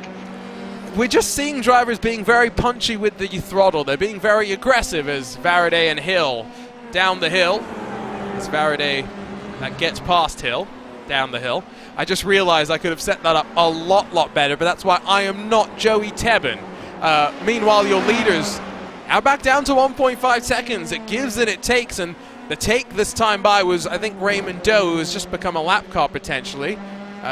We're just seeing drivers being very punchy with the throttle. They're being very aggressive as Faraday and Hill down the hill. It's Faraday that gets past Hill, down the hill. I just realized I could have set that up a lot better, but that's why I am not Joey Tebbin. Meanwhile, your leaders are back down to 1.5 seconds. It gives and it takes, and the take this time by was, I think, Raymond Doe, who has just become a lap car potentially,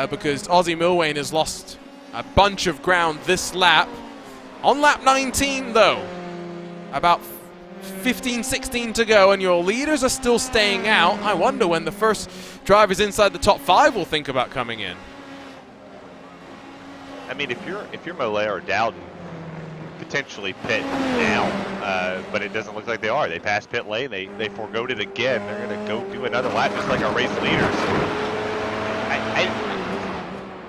because Ozzy Milwane has lost a bunch of ground this lap. On lap 19, though, about 15, 16 to go, and your leaders are still staying out. I wonder when the first drivers inside the top 5 will think about coming in. I mean, if you're Mollet or Dowden, potentially pit now, but it doesn't look like they are. They passed pit lane. They forgoed it again. They're going to go do another lap, just like our race leaders.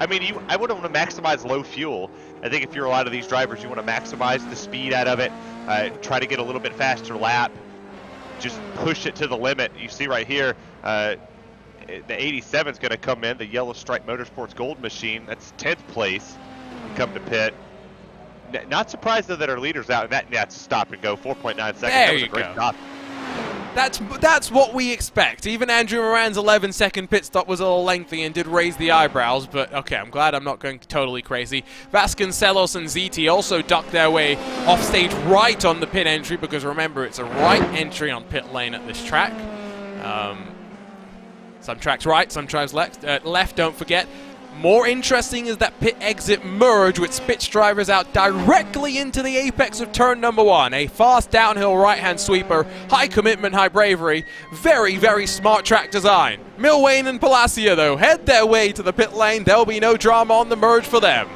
I mean, I would want to maximize low fuel. I think if you're a lot of these drivers, you want to maximize the speed out of it, try to get a little bit faster lap, just push it to the limit. You see right here, the 87 is going to come in, the Yellow Stripe Motorsports Gold Machine. That's 10th place, come to pit. Not surprised, though, that our leader's out. That's stop and go, 4.9 seconds. There you go. Stop. That's what we expect. Even Andrew Moran's 11-second pit stop was a little lengthy and did raise the eyebrows, but okay, I'm glad I'm not going totally crazy. Vasconcelos and ZT also ducked their way off stage right on the pit entry, because remember, it's a right entry on pit lane at this track. Some tracks right, some tracks left, don't forget. More interesting is that pit exit merge, which spits drivers out directly into the apex of turn number 1. A fast downhill right-hand sweeper, high commitment, high bravery. Very, very smart track design. Milwane and Palacio, though, head their way to the pit lane. There'll be no drama on the merge for them.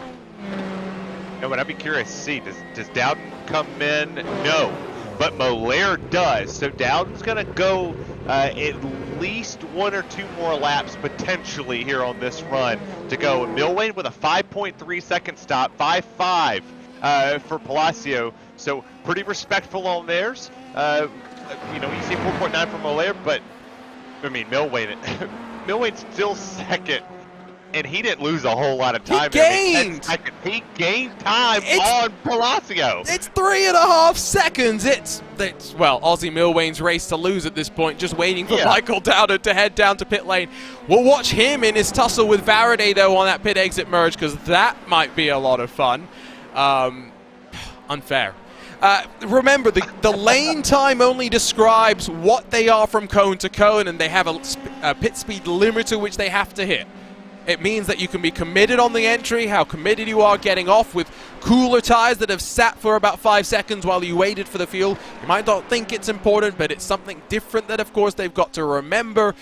No, but I'd be curious to see, does Dowden come in? No, but Molaire does. So Dowden's going to go at least 1 or 2 more laps potentially here on this run to go. Milwane with a 5.3 second stop, 5.5 for Palacio. So pretty respectful on theirs. You know, you see 4.9 for Molaire, but I mean, Milwane's still second. And he didn't lose a whole lot of time. He gained time on Palacio. It's 3.5 seconds. It's well, Ozzy Milwane's race to lose at this point, just waiting for Michael Dowden to head down to pit lane. We'll watch him in his tussle with Faraday, though, on that pit exit merge, because that might be a lot of fun. Unfair. Remember, the lane time only describes what they are from cone to cone, and they have a pit speed limiter which they have to hit. It means that you can be committed on the entry, how committed you are getting off with cooler tires that have sat for about 5 seconds while you waited for the fuel. You might not think it's important, but it's something different that, of course, they've got to remember.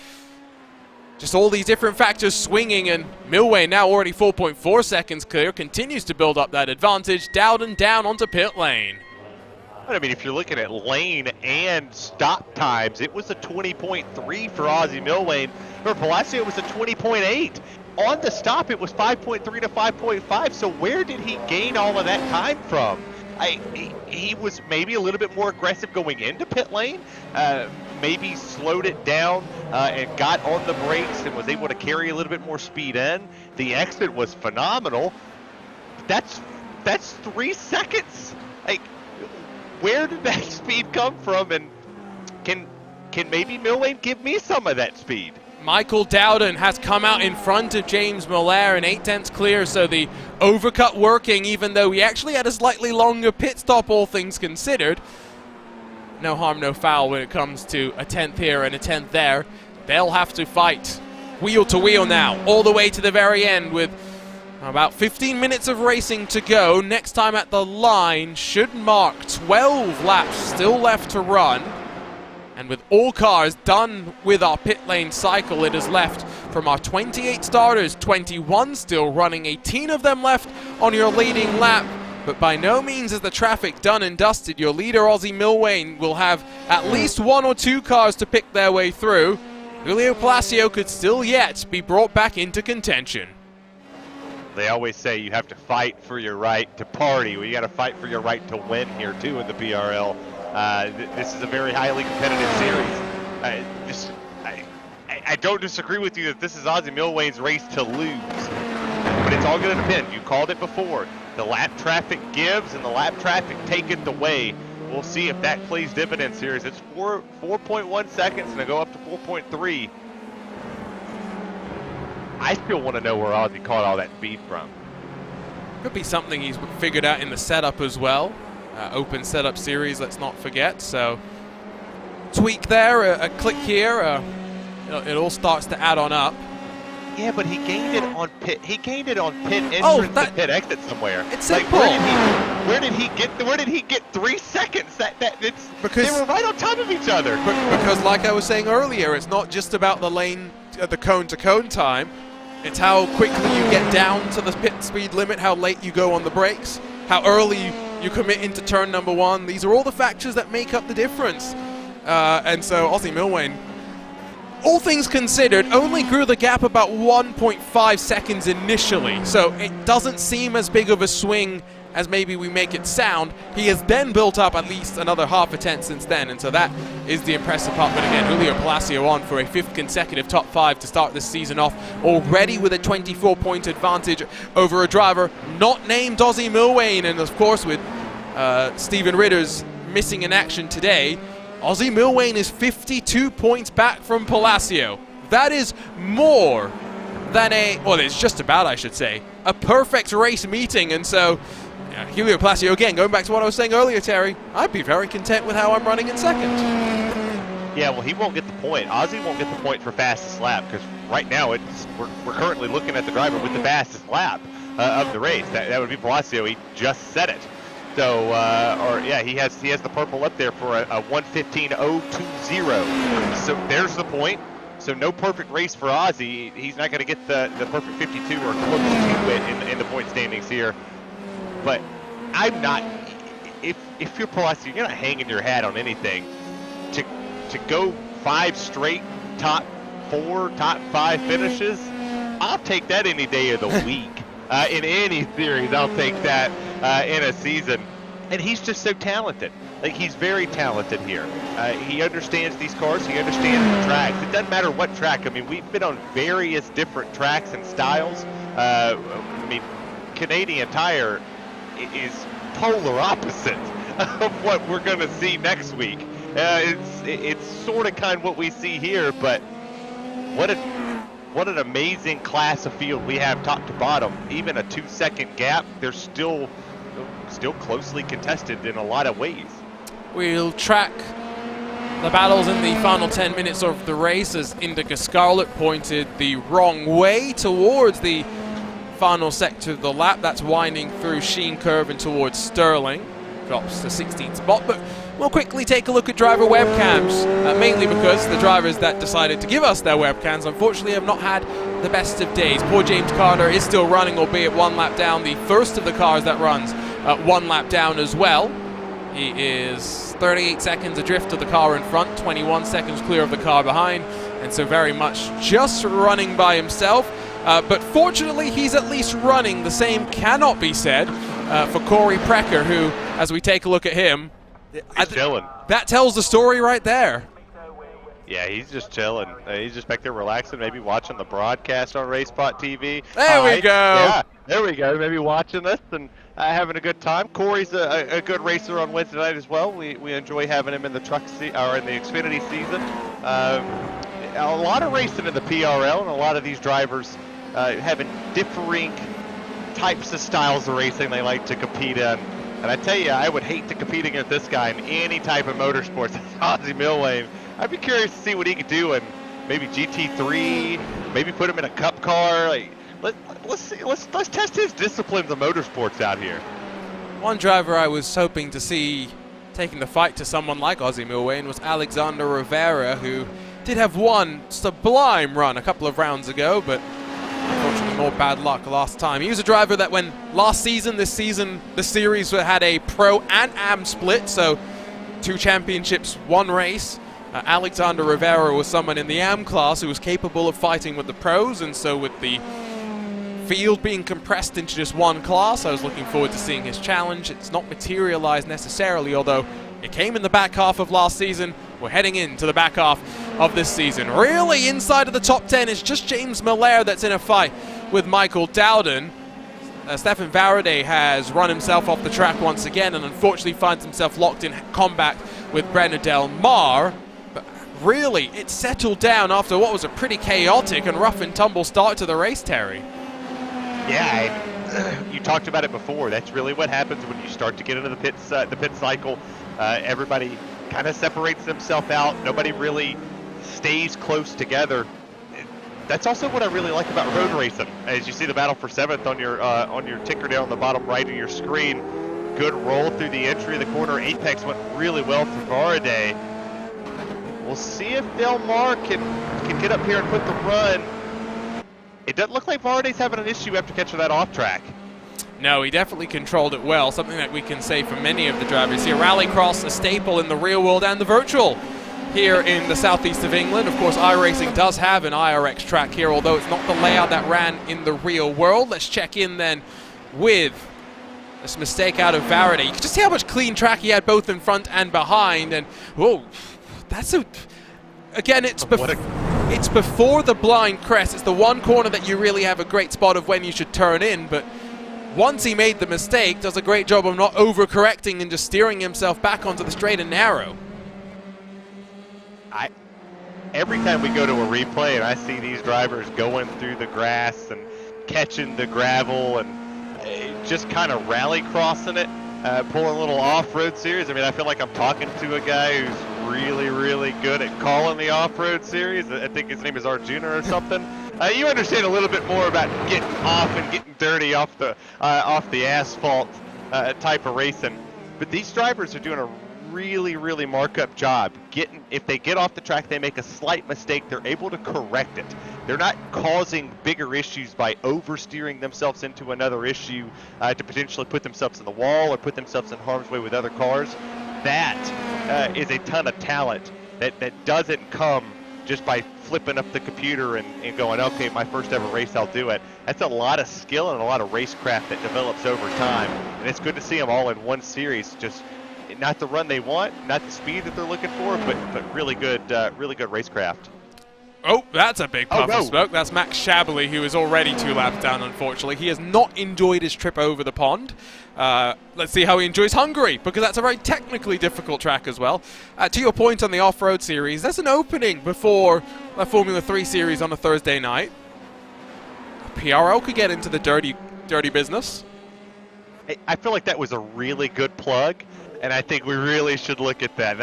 Just all these different factors swinging, and Milwane, now already 4.4 seconds clear, continues to build up that advantage. Dowden down onto pit lane. I mean, if you're looking at lane and stop times, it was a 20.3 for Ozzy Milwane. For Palacio, it was a 20.8. On the stop, it was 5.3 to 5.5. So where did he gain all of that time from? He was maybe a little bit more aggressive going into pit lane, maybe slowed it down and got on the brakes and was able to carry a little bit more speed in. The exit was phenomenal. That's 3 seconds. Like, where did that speed come from? And can maybe Milwane give me some of that speed? Michael Dowden has come out in front of James Molaire, and 8/10 clear, so the overcut working, even though he actually had a slightly longer pit stop, all things considered. No harm, no foul when it comes to a 10th here and a 10th there. They'll have to fight wheel to wheel now, all the way to the very end, with about 15 minutes of racing to go. Next time at the line should mark 12 laps still left to run. And with all cars done with our pit lane cycle, it is left from our 28 starters, 21 still running, 18 of them left on your leading lap. But by no means is the traffic done and dusted. Your leader, Ozzy Milwane, will have at least 1 or 2 cars to pick their way through. Julio Palacio could still yet be brought back into contention. They always say you have to fight for your right to party. Well, you got to fight for your right to win here, too, in the PRL. This is a very highly competitive series. I don't disagree with you that this is Ozzy Milwane's race to lose, but it's all going to depend. You called it before. The lap traffic gives and the lap traffic taketh away. We'll see if that plays dividends here. It's 4.1 seconds and to go up to 4.3. I still want to know where Ozzy caught all that speed from. Could be something he's figured out in the setup as well. Open setup series, let's not forget. So tweak there, a click here. It all starts to add on up. Yeah, but he gained it on pit. He gained it on pit entrance to pit exit somewhere. It's simple. Where did he get 3 seconds? Because they were right on top of each other. Because, like I was saying earlier, it's not just about the lane, the cone to cone time. It's how quickly you get down to the pit speed limit, how late you go on the brakes, how early you commit into turn number 1. These are all the factors that make up the difference. And so Ozzy Milwain, all things considered, only grew the gap about 1.5 seconds initially, so it doesn't seem as big of a swing as maybe we make it sound. He has then built up at least another half a tenth since then, and so that is the impressive part. But again, Julio Palacio on for a 5th consecutive top 5 to start this season off, already with a 24-point advantage over a driver not named Ozzy Milwain, and of course with Steven Ritter's missing in action today, Ozzy Milwain is 52 points back from Palacio. That is more than it's just about, I should say, a perfect race meeting. And so, Julio Palacio, again, going back to what I was saying earlier, Terry, I'd be very content with how I'm running in second. Yeah, well, he won't get the point. Ozzy won't get the point for fastest lap, because right now we're currently looking at the driver with the fastest lap of the race. That would be Palacio. He just said it. So, he has the purple up there for a 1:15.020. So there's the point. So no perfect race for Ozzy. He's not going to get the perfect 52 or close to it in the point standings here. But I'm not. If you're Palacio, you're not hanging your hat on anything. To go 5 straight top 4, top 5 finishes, I'll take that any day of the week. In any series, I'll take that in a season. And he's just so talented. Like, he's very talented here. He understands these cars. He understands the tracks. It doesn't matter what track. I mean, we've been on various different tracks and styles. Canadian Tire is polar opposite of what we're going to see next week. It's sort of kind of what we see here, but what an amazing class of field we have top to bottom. Even a 2-second gap, they're still closely contested in a lot of ways. We'll track the battles in the final 10 minutes of the race as Indica Scarlet pointed the wrong way towards the final sector of the lap. That's winding through Sheen Curve and towards Sterling. Drops to 16th spot, but we'll quickly take a look at driver webcams, mainly because the drivers that decided to give us their webcams unfortunately have not had the best of days. Poor James Carter is still running, albeit 1 lap down, the first of the cars that runs 1 lap down as well. He is 38 seconds adrift of the car in front, 21 seconds clear of the car behind, and so very much just running by himself. But fortunately, he's at least running. The same cannot be said for Corey Precker, who, as we take a look at him, he's chilling. That tells the story right there. Yeah, he's just chilling. He's just back there relaxing, maybe watching the broadcast on RaceSpotTV. There we go. Yeah, there we go. Maybe watching this and having a good time. Corey's a good racer on Wednesday night as well. We enjoy having him in the truck in the Xfinity season. A lot of racing in the PRL, and a lot of these drivers having differing types of styles of racing they like to compete in. And I tell you, I would hate to compete against this guy in any type of motorsports. Ozzy Milwain. I'd be curious to see what he could do in maybe GT3, maybe put him in a cup car. Like, let's test his disciplines of motorsports out here. One driver I was hoping to see taking the fight to someone like Ozzy Milwain was Alexander Rivera, who did have one sublime run a couple of rounds ago, but unfortunately more bad luck last time. He was a driver that when this season, the series had a pro and AM split, so 2 championships, 1 race. Alexander Rivera was someone in the AM class who was capable of fighting with the pros, and so with the field being compressed into just 1 class, I was looking forward to seeing his challenge. It's not materialized necessarily, although it came in the back half of last season. We're heading into the back half of this season. Really inside of the top 10 is just James Miller that's in a fight with Michael Dowden. Stefan Faraday has run himself off the track once again and unfortunately finds himself locked in combat with Brenner Del Mar. But really, it settled down after what was a pretty chaotic and rough and tumble start to the race, Terry. Yeah, you talked about it before. That's really what happens when you start to get into the pit cycle. Everybody kind of separates themselves out. Nobody really stays close together. That's also what I really like about road racing. As you see the battle for 7th on your ticker down on the bottom right of your screen. Good roll through the entry of the corner. Apex went really well for Varade. We'll see if Del Mar can get up here and put the run. It doesn't look like Varade's having an issue after catching that off track. No, he definitely controlled it well, something that we can say for many of the drivers here. Rallycross, a staple in the real world and the virtual here in the southeast of England. Of course, iRacing does have an IRX track here, although it's not the layout that ran in the real world. Let's check in then with this mistake out of Varade. You can just see how much clean track he had both in front and behind, and whoa, that's a... Again, it's before the blind crest. It's the one corner that you really have a great spot of when you should turn in, but once he made the mistake, does a great job of not overcorrecting and just steering himself back onto the straight and narrow. Every time we go to a replay and I see these drivers going through the grass and catching the gravel and just kind of rally crossing it, pulling a little off-road series. I mean, I feel like I'm talking to a guy who's really, really good at calling the off-road series. I think his name is Arjuna or something. You understand a little bit more about getting off and getting dirty off the asphalt type of racing. But these drivers are doing a really, really mark-up job. If they get off the track, they make a slight mistake, they're able to correct it. They're not causing bigger issues by oversteering themselves into another issue to potentially put themselves in the wall or put themselves in harm's way with other cars. That is a ton of talent that doesn't come just by flipping up the computer and going, okay, my first ever race, I'll do it. That's a lot of skill and a lot of racecraft that develops over time. And it's good to see them all in one series, just not the run they want, not the speed that they're looking for, but really good racecraft. Oh, that's a big puff no. of smoke. That's Max Shabley, who is already 2 laps down, unfortunately. He has not enjoyed his trip over the pond. Let's see how he enjoys Hungary, because that's a very technically difficult track as well. To your point on the off-road series, there's an opening before the Formula 3 series on a Thursday night. PRL could get into the dirty business. I feel like that was a really good plug, and I think we really should look at that.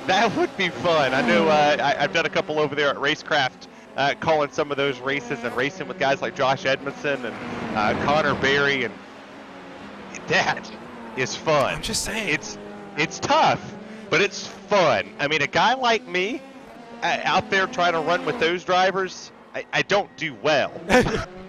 That would be fun. I know I've done a couple over there at Racecraft, calling some of those races and racing with guys like Josh Edmondson and Connor Berry, and that is fun. I'm just saying. It's tough, but it's fun. I mean, a guy like me out there trying to run with those drivers, I don't do well.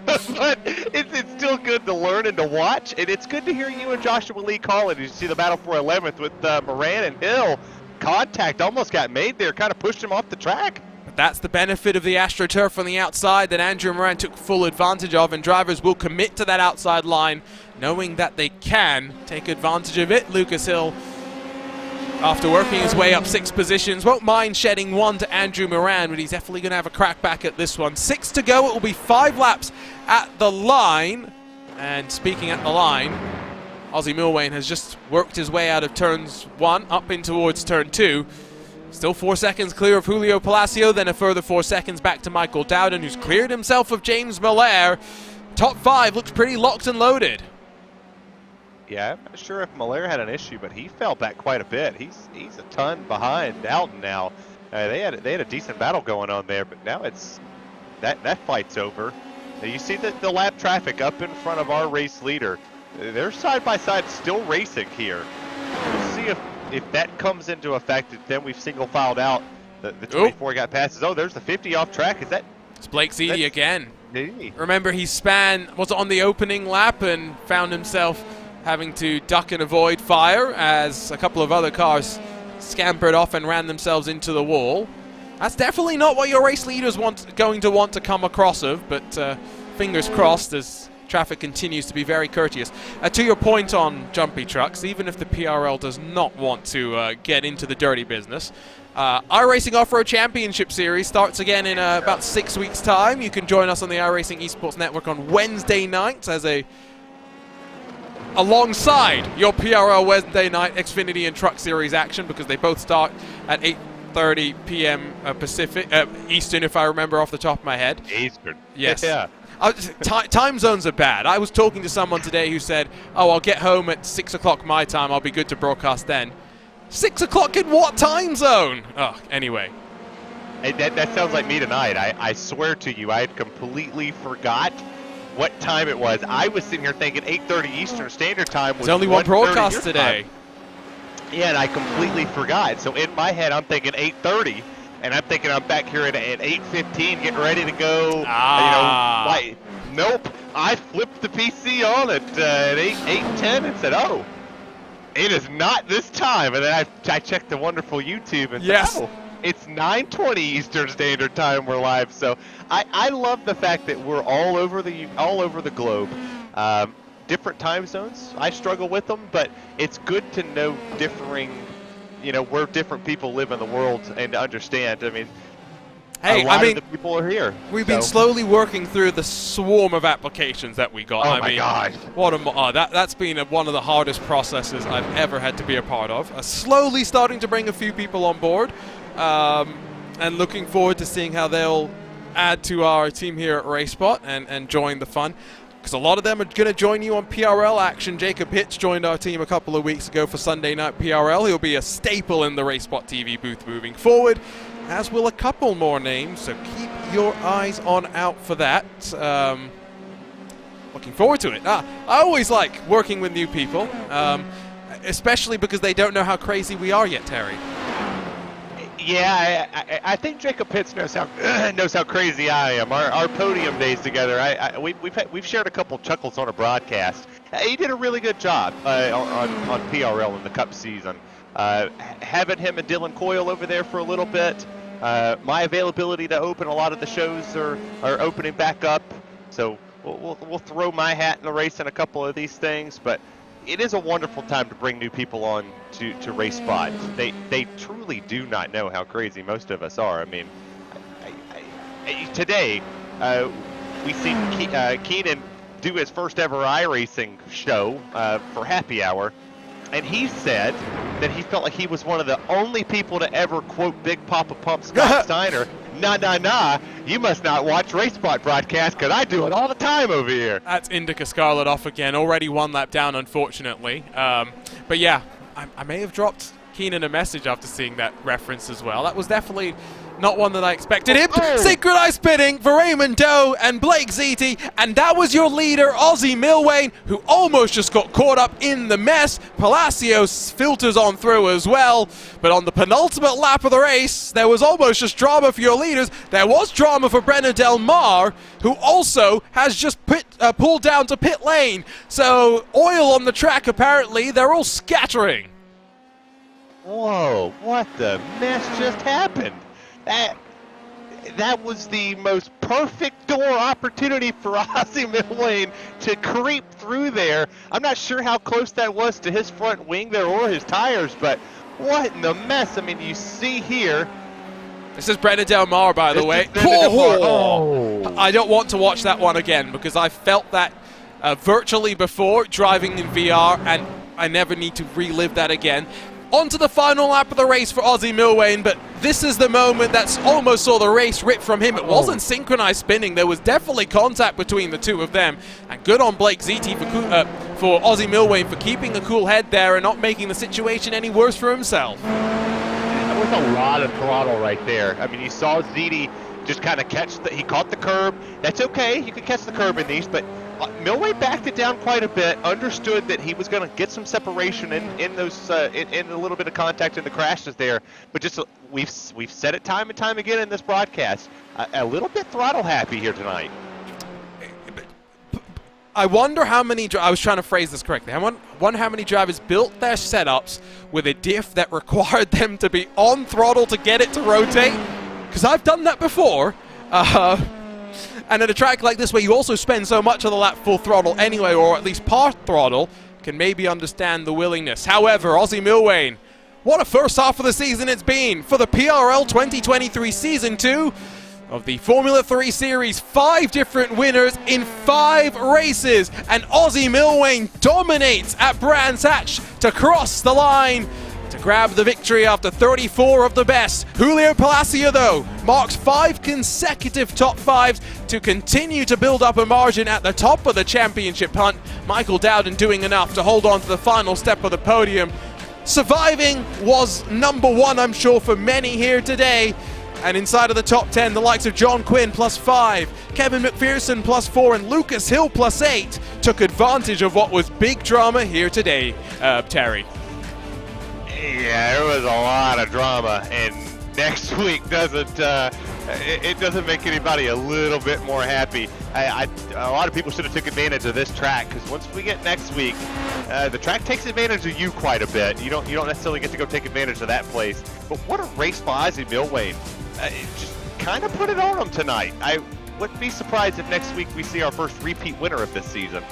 But it's still good to learn and to watch, and it's good to hear you and Joshua Lee call it. You see the battle for 11th with Moran and Hill. Contact almost got made there, kind of pushed him off the track. But that's the benefit of the AstroTurf on the outside that Andrew Moran took full advantage of, and drivers will commit to that outside line knowing that they can take advantage of it. Lucas Hill, after working his way up 6 positions, won't mind shedding 1 to Andrew Moran, but he's definitely going to have a crack back at this one. 6 to go. It will be 5 laps at the line. And speaking at the line, Ozzy Milwain has just worked his way out of turns 1 up in towards turn 2. Still 4 seconds clear of Julio Palacio, then a further 4 seconds back to Michael Dowden, who's cleared himself of James Miller. Top 5 looks pretty locked and loaded. Yeah, I'm not sure if Miller had an issue, but he fell back quite a bit. He's a ton behind Dowden now. They had a decent battle going on there, but now it's that fight's over. Now you see the lap traffic up in front of our race leader. They're side by side still racing here. We'll see if that comes into effect. Then we've single filed out the 24 got passes. Oh, there's the 50 off track. Is that? It's Blake Zeedy again. Hey. Remember, he was on the opening lap and found himself having to duck and avoid fire as a couple of other cars scampered off and ran themselves into the wall. That's definitely not what your race leaders going to want to come across of, but fingers crossed as traffic continues to be very courteous. To your point on jumpy trucks, even if the PRL does not want to get into the dirty business, iRacing Off-Road Championship Series starts again in about 6 weeks' time. You can join us on the iRacing Esports Network on Wednesday nights as alongside your PRL Wednesday night Xfinity and Truck Series action, because they both start at 8:30 p.m. Pacific, Eastern, if I remember off the top of my head. Eastern. Yes. Yeah. Time zones are bad. I was talking to someone today who said, oh, I'll get home at 6 o'clock my time. I'll be good to broadcast then. 6 o'clock in what time zone? Oh, anyway. Hey, that sounds like me tonight. I swear to you, I had completely forgot what time it was. I was sitting here thinking 8:30 Eastern Standard Time was There's only one broadcast today. Yeah, and I completely forgot. So in my head, I'm thinking 8:30, and I'm thinking I'm back here at 8:15, getting ready to go. Nope. I flipped the PC on at 8:10 and said, "Oh, it is not this time." And then I checked the wonderful YouTube and said, "Oh, it's 9:20 Eastern Standard Time. We're live." So I love the fact that we're all over the globe. Different time zones. I struggle with them, but it's good to know differing, where different people live in the world and to understand. I mean, a lot of the people are here. We've been slowly working through the swarm of applications that we got. Oh my gosh. That's been one of the hardest processes I've ever had to be a part of. Slowly starting to bring a few people on board, and looking forward to seeing how they'll add to our team here at RaceSpot and join the fun. Because a lot of them are going to join you on PRL action. Jacob Hitch joined our team a couple of weeks ago for Sunday Night PRL. He'll be a staple in the RaceSpotTV booth moving forward, as will a couple more names, so keep your eyes out for that. Looking forward to it. I always like working with new people, especially because they don't know how crazy we are yet, Terry. Yeah, I think Jacob Pitts knows how crazy I am. Our podium days together, we've shared a couple chuckles on a broadcast. He did a really good job on PRL in the Cup season. Having him and Dylan Coyle over there for a little bit. My availability to open a lot of the shows are opening back up, so we'll throw my hat in the race in a couple of these things, but it is a wonderful time to bring new people on to RaceSpot. They truly do not know how crazy most of us are. I mean, today we see Keenan do his first ever iRacing show for happy hour, and he said that he felt like he was one of the only people to ever quote Big Papa Pump Scott Steiner. Nah, you must not watch RaceSpot broadcast because I do it all the time over here. That's Indica Scarlet off again, already one lap down, unfortunately. But yeah, I may have dropped Keenan a message after seeing that reference as well. That was definitely not one that I expected. Synchronized spinning for Raymond Doe and Blake Ziti, and that was your leader, Ozzy Milwane, who almost just got caught up in the mess. Palacios filters on through as well, but on the penultimate lap of the race, there was almost just drama for your leaders. There was drama for Brenner Del Mar, who also has just pulled down to pit lane. So oil on the track, apparently. They're all scattering. Whoa, what the mess just happened? That was the most perfect door opportunity for Ozzy Milwane to creep through there. I'm not sure how close that was to his front wing there or his tires, but what in the mess? I mean, you see here. This is Brenner Del Mar, by the way. I don't want to watch that one again because I felt that virtually before driving in VR, and I never need to relive that again. On to the final lap of the race for Ozzy Milwane, but this is the moment that's almost saw the race rip from him. It wasn't synchronized spinning. There was definitely contact between the two of them. And good on Blake Ziti for Ozzy Milwane for keeping a cool head there and not making the situation any worse for himself. That was a lot of throttle right there. I mean, you saw Ziti just kind of he caught the curb. That's okay. You can catch the curb in these, but Milwane backed it down quite a bit, understood that he was going to get some separation in those in a little bit of contact in the crashes there, but just we've said it time and time again in this broadcast, a little bit throttle happy here tonight. I wonder how many I was trying to phrase this correctly. I wonder how many drivers built their setups with a diff that required them to be on throttle to get it to rotate, because I've done that before. And at a track like this where you also spend so much of the lap full throttle anyway, or at least part throttle, can maybe understand the willingness. However, Ozzy Milwane, what a first half of the season it's been for the PRL 2023 Season 2 of the Formula 3 Series. 5 different winners in 5 races, and Ozzy Milwane dominates at Brands Hatch to cross the line, to grab the victory after 34 of the best. Julio Palacio, though, marks 5 consecutive top 5s to continue to build up a margin at the top of the championship hunt. Michael Dowden doing enough to hold on to the final step of the podium. Surviving was number 1, I'm sure, for many here today. And inside of the top 10, the likes of John Quinn +5, Kevin McPherson +4, and Lucas Hill +8 took advantage of what was big drama here today, Terry. Yeah, there was a lot of drama, and next week doesn't make anybody a little bit more happy. A lot of people should have took advantage of this track, because once we get next week, the track takes advantage of you quite a bit. You don't necessarily get to go take advantage of that place. But what a race by Ozzie Millwane. Just kind of put it on him tonight. I wouldn't be surprised if next week we see our first repeat winner of this season.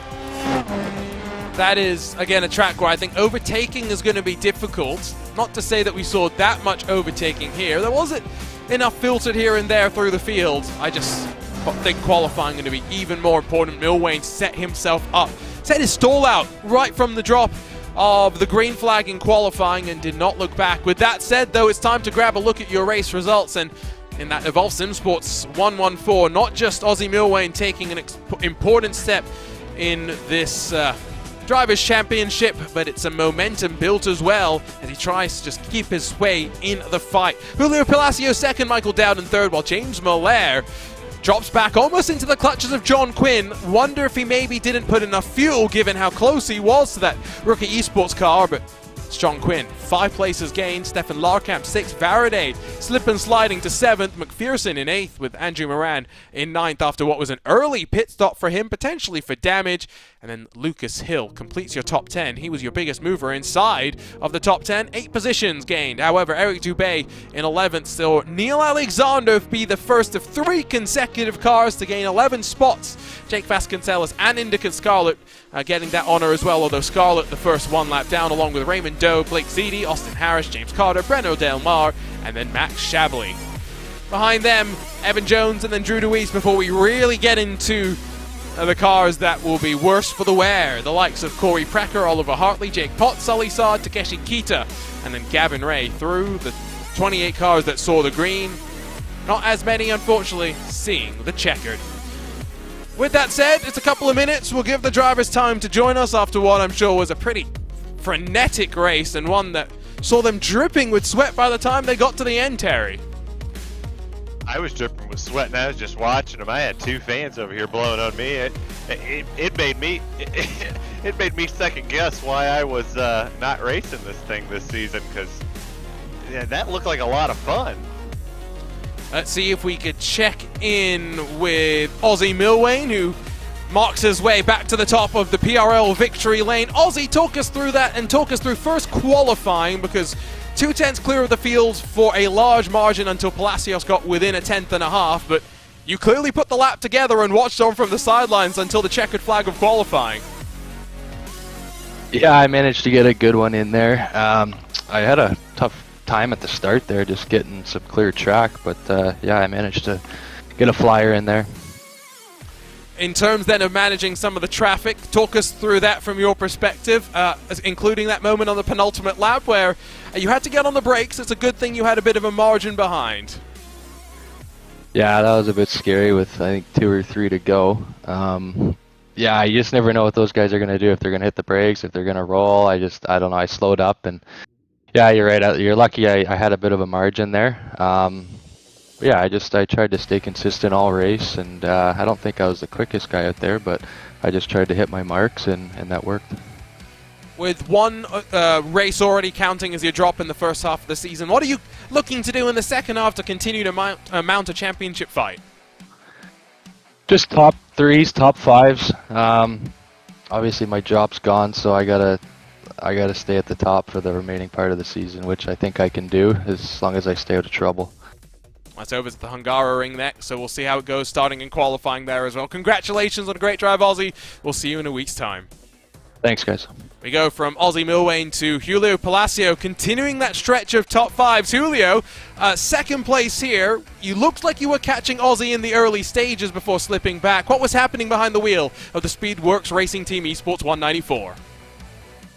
That is, again, a track where I think overtaking is going to be difficult. Not to say that we saw that much overtaking here. There wasn't enough filtered here and there through the field. I just think qualifying going to be even more important. Millwane set himself up, set his stall out right from the drop of the green flag in qualifying and did not look back. With that said, though, it's time to grab a look at your race results. And in that Evolve Sim Sports 114, not just Ozzie Millwane taking an important step in this Drivers' Championship, but it's a momentum built as well as he tries to just keep his way in the fight. Julio Palacio second, Michael Dowden third, while James Miller drops back almost into the clutches of John Quinn. Wonder if he maybe didn't put enough fuel given how close he was to that rookie esports car, but it's John Quinn. 5 places gained, Stefan Larkamp 6th, Faraday slip and sliding to 7th, McPherson in 8th with Andrew Moran in 9th after what was an early pit stop for him, potentially for damage. And then Lucas Hill completes your top 10. He was your biggest mover inside of the top 10. 8 positions gained. However, Eric Dubé in 11th. So Neil Alexander be the first of 3 consecutive cars to gain 11 spots. Jake Vasconcelos and Indica Scarlett getting that honor as well, although Scarlett the first 1 lap down, along with Raymond Doe, Blake Zeedy, Austin Harris, James Carter, Breno Del Mar, and then Max Shabley. Behind them, Evan Jones and then Drew DeWeese before we really get into the cars that will be worse for the wear. The likes of Corey Precker, Oliver Hartley, Jake Potts, Sully Saad, Takeshi Kita, and then Gavin Ray through the 28 cars that saw the green. Not as many, unfortunately, seeing the checkered. With that said, it's a couple of minutes. We'll give the drivers time to join us after what I'm sure was a pretty frenetic race and one that saw them dripping with sweat by the time they got to the end, Terry. I was dripping with sweat and I was just watching them. I had 2 fans over here blowing on me. It made me second guess why I was not racing this thing this season, because that looked like a lot of fun. Let's see if we could check in with Ozzie Millwane, who marks his way back to the top of the PRL victory lane. Ozzie, talk us through that and talk us through first qualifying, because 2 tenths clear of the field for a large margin until Palacios got within a 10th and a half, but you clearly put the lap together and watched on from the sidelines until the checkered flag of qualifying. Yeah, I managed to get a good one in there. I had a tough time at the start there, just getting some clear track, but yeah, I managed to get a flyer in there. In terms then of managing some of the traffic, talk us through that from your perspective, including that moment on the penultimate lap where you had to get on the brakes. It's a good thing you had a bit of a margin behind. Yeah, that was a bit scary with, I think, 2 or 3 to go. Yeah, you just never know what those guys are going to do, if they're going to hit the brakes, if they're going to roll. I don't know, I slowed up, and yeah, you're right. You're lucky I had a bit of a margin there. Yeah, I tried to stay consistent all race, and I don't think I was the quickest guy out there, but I just tried to hit my marks, and that worked. With 1 race already counting as your drop in the first half of the season, what are you looking to do in the second half to continue to mount a championship fight? Just top 3s, top 5s. Obviously, my job's gone, so I gotta stay at the top for the remaining part of the season, which I think I can do as long as I stay out of trouble. That's over to the Hungaroring next, so we'll see how it goes starting in qualifying there as well. Congratulations on a great drive, Ozzie. We'll see you in a week's time. Thanks, guys. We go from Ozzie Millwane to Julio Palacio, continuing that stretch of top 5s. Julio, second place here. You looked like you were catching Ozzie in the early stages before slipping back. What was happening behind the wheel of the Speedworks Racing Team Esports 194?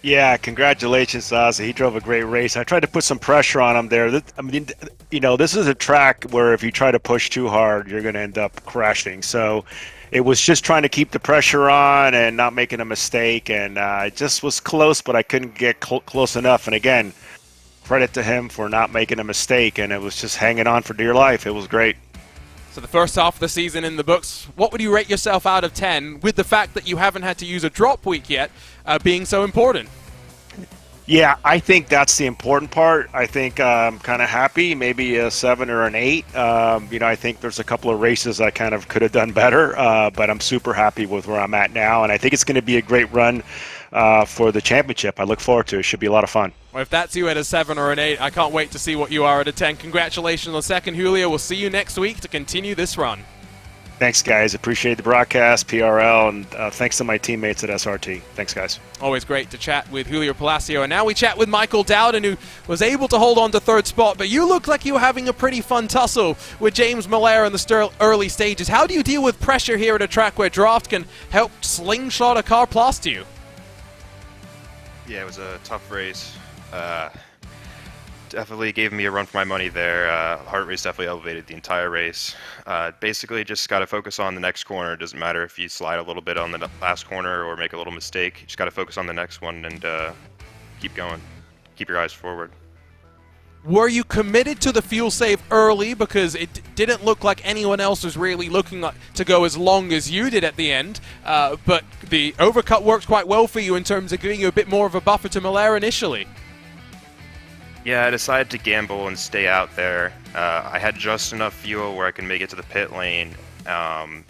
Yeah, congratulations, Ozzy. He drove a great race. I tried to put some pressure on him there. I mean, you know, this is a track where if you try to push too hard, you're going to end up crashing. So it was just trying to keep the pressure on and not making a mistake. And it just was close, but I couldn't get close enough. And again, credit to him for not making a mistake. And it was just hanging on for dear life. It was great. So the first half of the season in the books, what would you rate yourself out of 10 with the fact that you haven't had to use a drop week yet being so important? Yeah, I think that's the important part. I think I'm kind of happy, maybe a 7 or an 8. You know, I think there's a couple of races I kind of could have done better, but I'm super happy with where I'm at now, and I think it's going to be a great run for the championship. I look forward to it. It should be a lot of fun. Well, if that's you at a 7 or an 8, I can't wait to see what you are at a 10. Congratulations on second, Julio. We'll see you next week to continue this run. Thanks, guys. Appreciate the broadcast, PRL, and thanks to my teammates at SRT. Thanks, guys. Always great to chat with Julio Palacio. And now we chat with Michael Dowden, who was able to hold on to third spot, but you look like you were having a pretty fun tussle with James Miller in the early stages. How do you deal with pressure here at a track where draft can help slingshot a car past you? Yeah, it was a tough race. Definitely gave me a run for my money there. Heart race definitely elevated the entire race. Basically, just got to focus on the next corner. It doesn't matter if you slide a little bit on the last corner or make a little mistake. You just got to focus on the next one and keep going. Keep your eyes forward. Were you committed to the fuel save early because it didn't look like anyone else was really looking to go as long as you did at the end, but the overcut worked quite well for you in terms of giving you a bit more of a buffer to Miller initially? Yeah, I decided to gamble and stay out there. I had just enough fuel where I can make it to the pit lane. I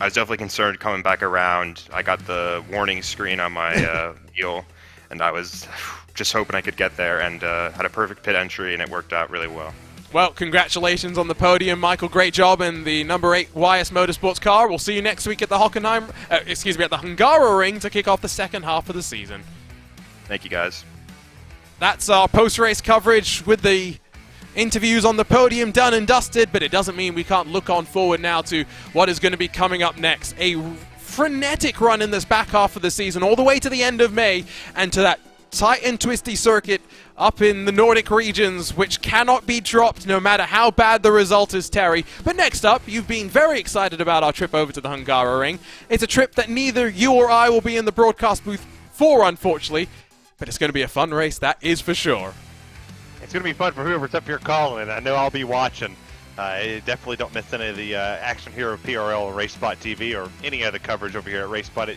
was definitely concerned coming back around. I got the warning screen on my wheel, and I was just hoping I could get there, and had a perfect pit entry, and it worked out really well. Well, congratulations on the podium, Michael. Great job in the number 8 YS Motorsports car. We'll see you next week at the at the Hungaroring to kick off the second half of the season. Thank you, guys. That's our post-race coverage with the interviews on the podium done and dusted, but it doesn't mean we can't look on forward now to what is going to be coming up next. A frenetic run in this back half of the season, all the way to the end of May, and to that tight and twisty circuit up in the Nordic regions, which cannot be dropped no matter how bad the result is, Terry. But next up, you've been very excited about our trip over to the Hungaroring. It's a trip that neither you or I will be in the broadcast booth for, unfortunately, but it's going to be a fun race, that is for sure. It's going to be fun for whoever's up here calling, and I know I'll be watching. Definitely don't miss any of the action here of PRL or RaceSpotTV or any other coverage over here at RaceSpot.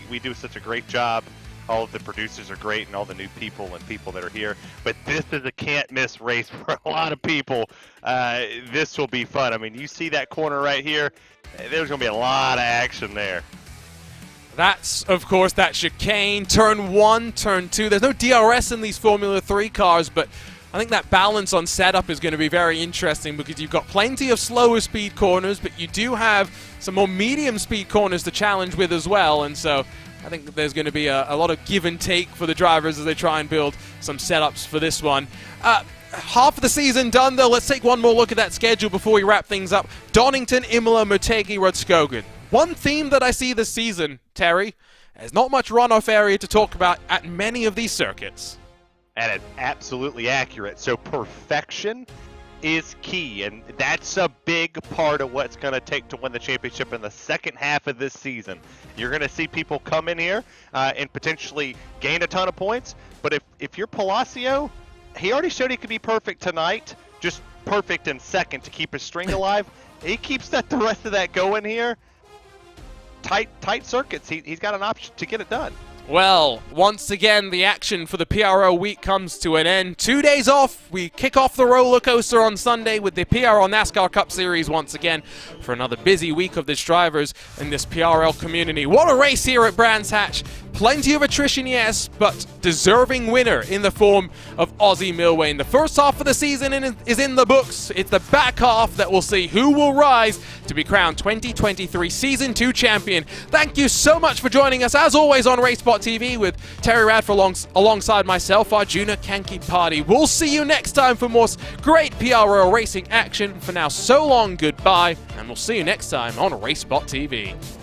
We do such a great job. All of the producers are great and all the new people and people that are here. But this is a can't-miss race for a lot of people. This will be fun. I mean, you see that corner right here? There's going to be a lot of action there. That's, of course, that chicane, turn 1, turn 2. There's no DRS in these Formula 3 cars, but I think that balance on setup is going to be very interesting because you've got plenty of slower speed corners, but you do have some more medium speed corners to challenge with as well, and so I think there's going to be a lot of give and take for the drivers as they try and build some setups for this one. Half of the season done, though. Let's take one more look at that schedule before we wrap things up. Donington, Imola, Motegi, Rudskogen. One theme that I see this season, Terry, there's not much runoff area to talk about at many of these circuits. And it's absolutely accurate. So perfection is key, and that's a big part of what's going to take to win the championship in the second half of this season. You're going to see people come in here and potentially gain a ton of points, but if you're Palacio, he already showed he could be perfect tonight, just perfect in second to keep his string alive. He keeps the rest of that going here. Tight circuits. He's got an option to get it done. Well, once again, the action for the PRL week comes to an end. 2 days off. We kick off the roller coaster on Sunday with the PRL NASCAR Cup Series once again for another busy week of this drivers in this PRL community. What a race here at Brands Hatch. Plenty of attrition, yes, but deserving winner in the form of Ozzy Milwain. The first half of the season is in the books. It's the back half that will see who will rise to be crowned 2023 Season 2 champion. Thank you so much for joining us, as always, on RaceSpotTV with Terry Radford alongside myself, Arjuna Kankipati. We'll see you next time for more great PRL racing action. For now, so long, goodbye, and we'll see you next time on RaceSpotTV.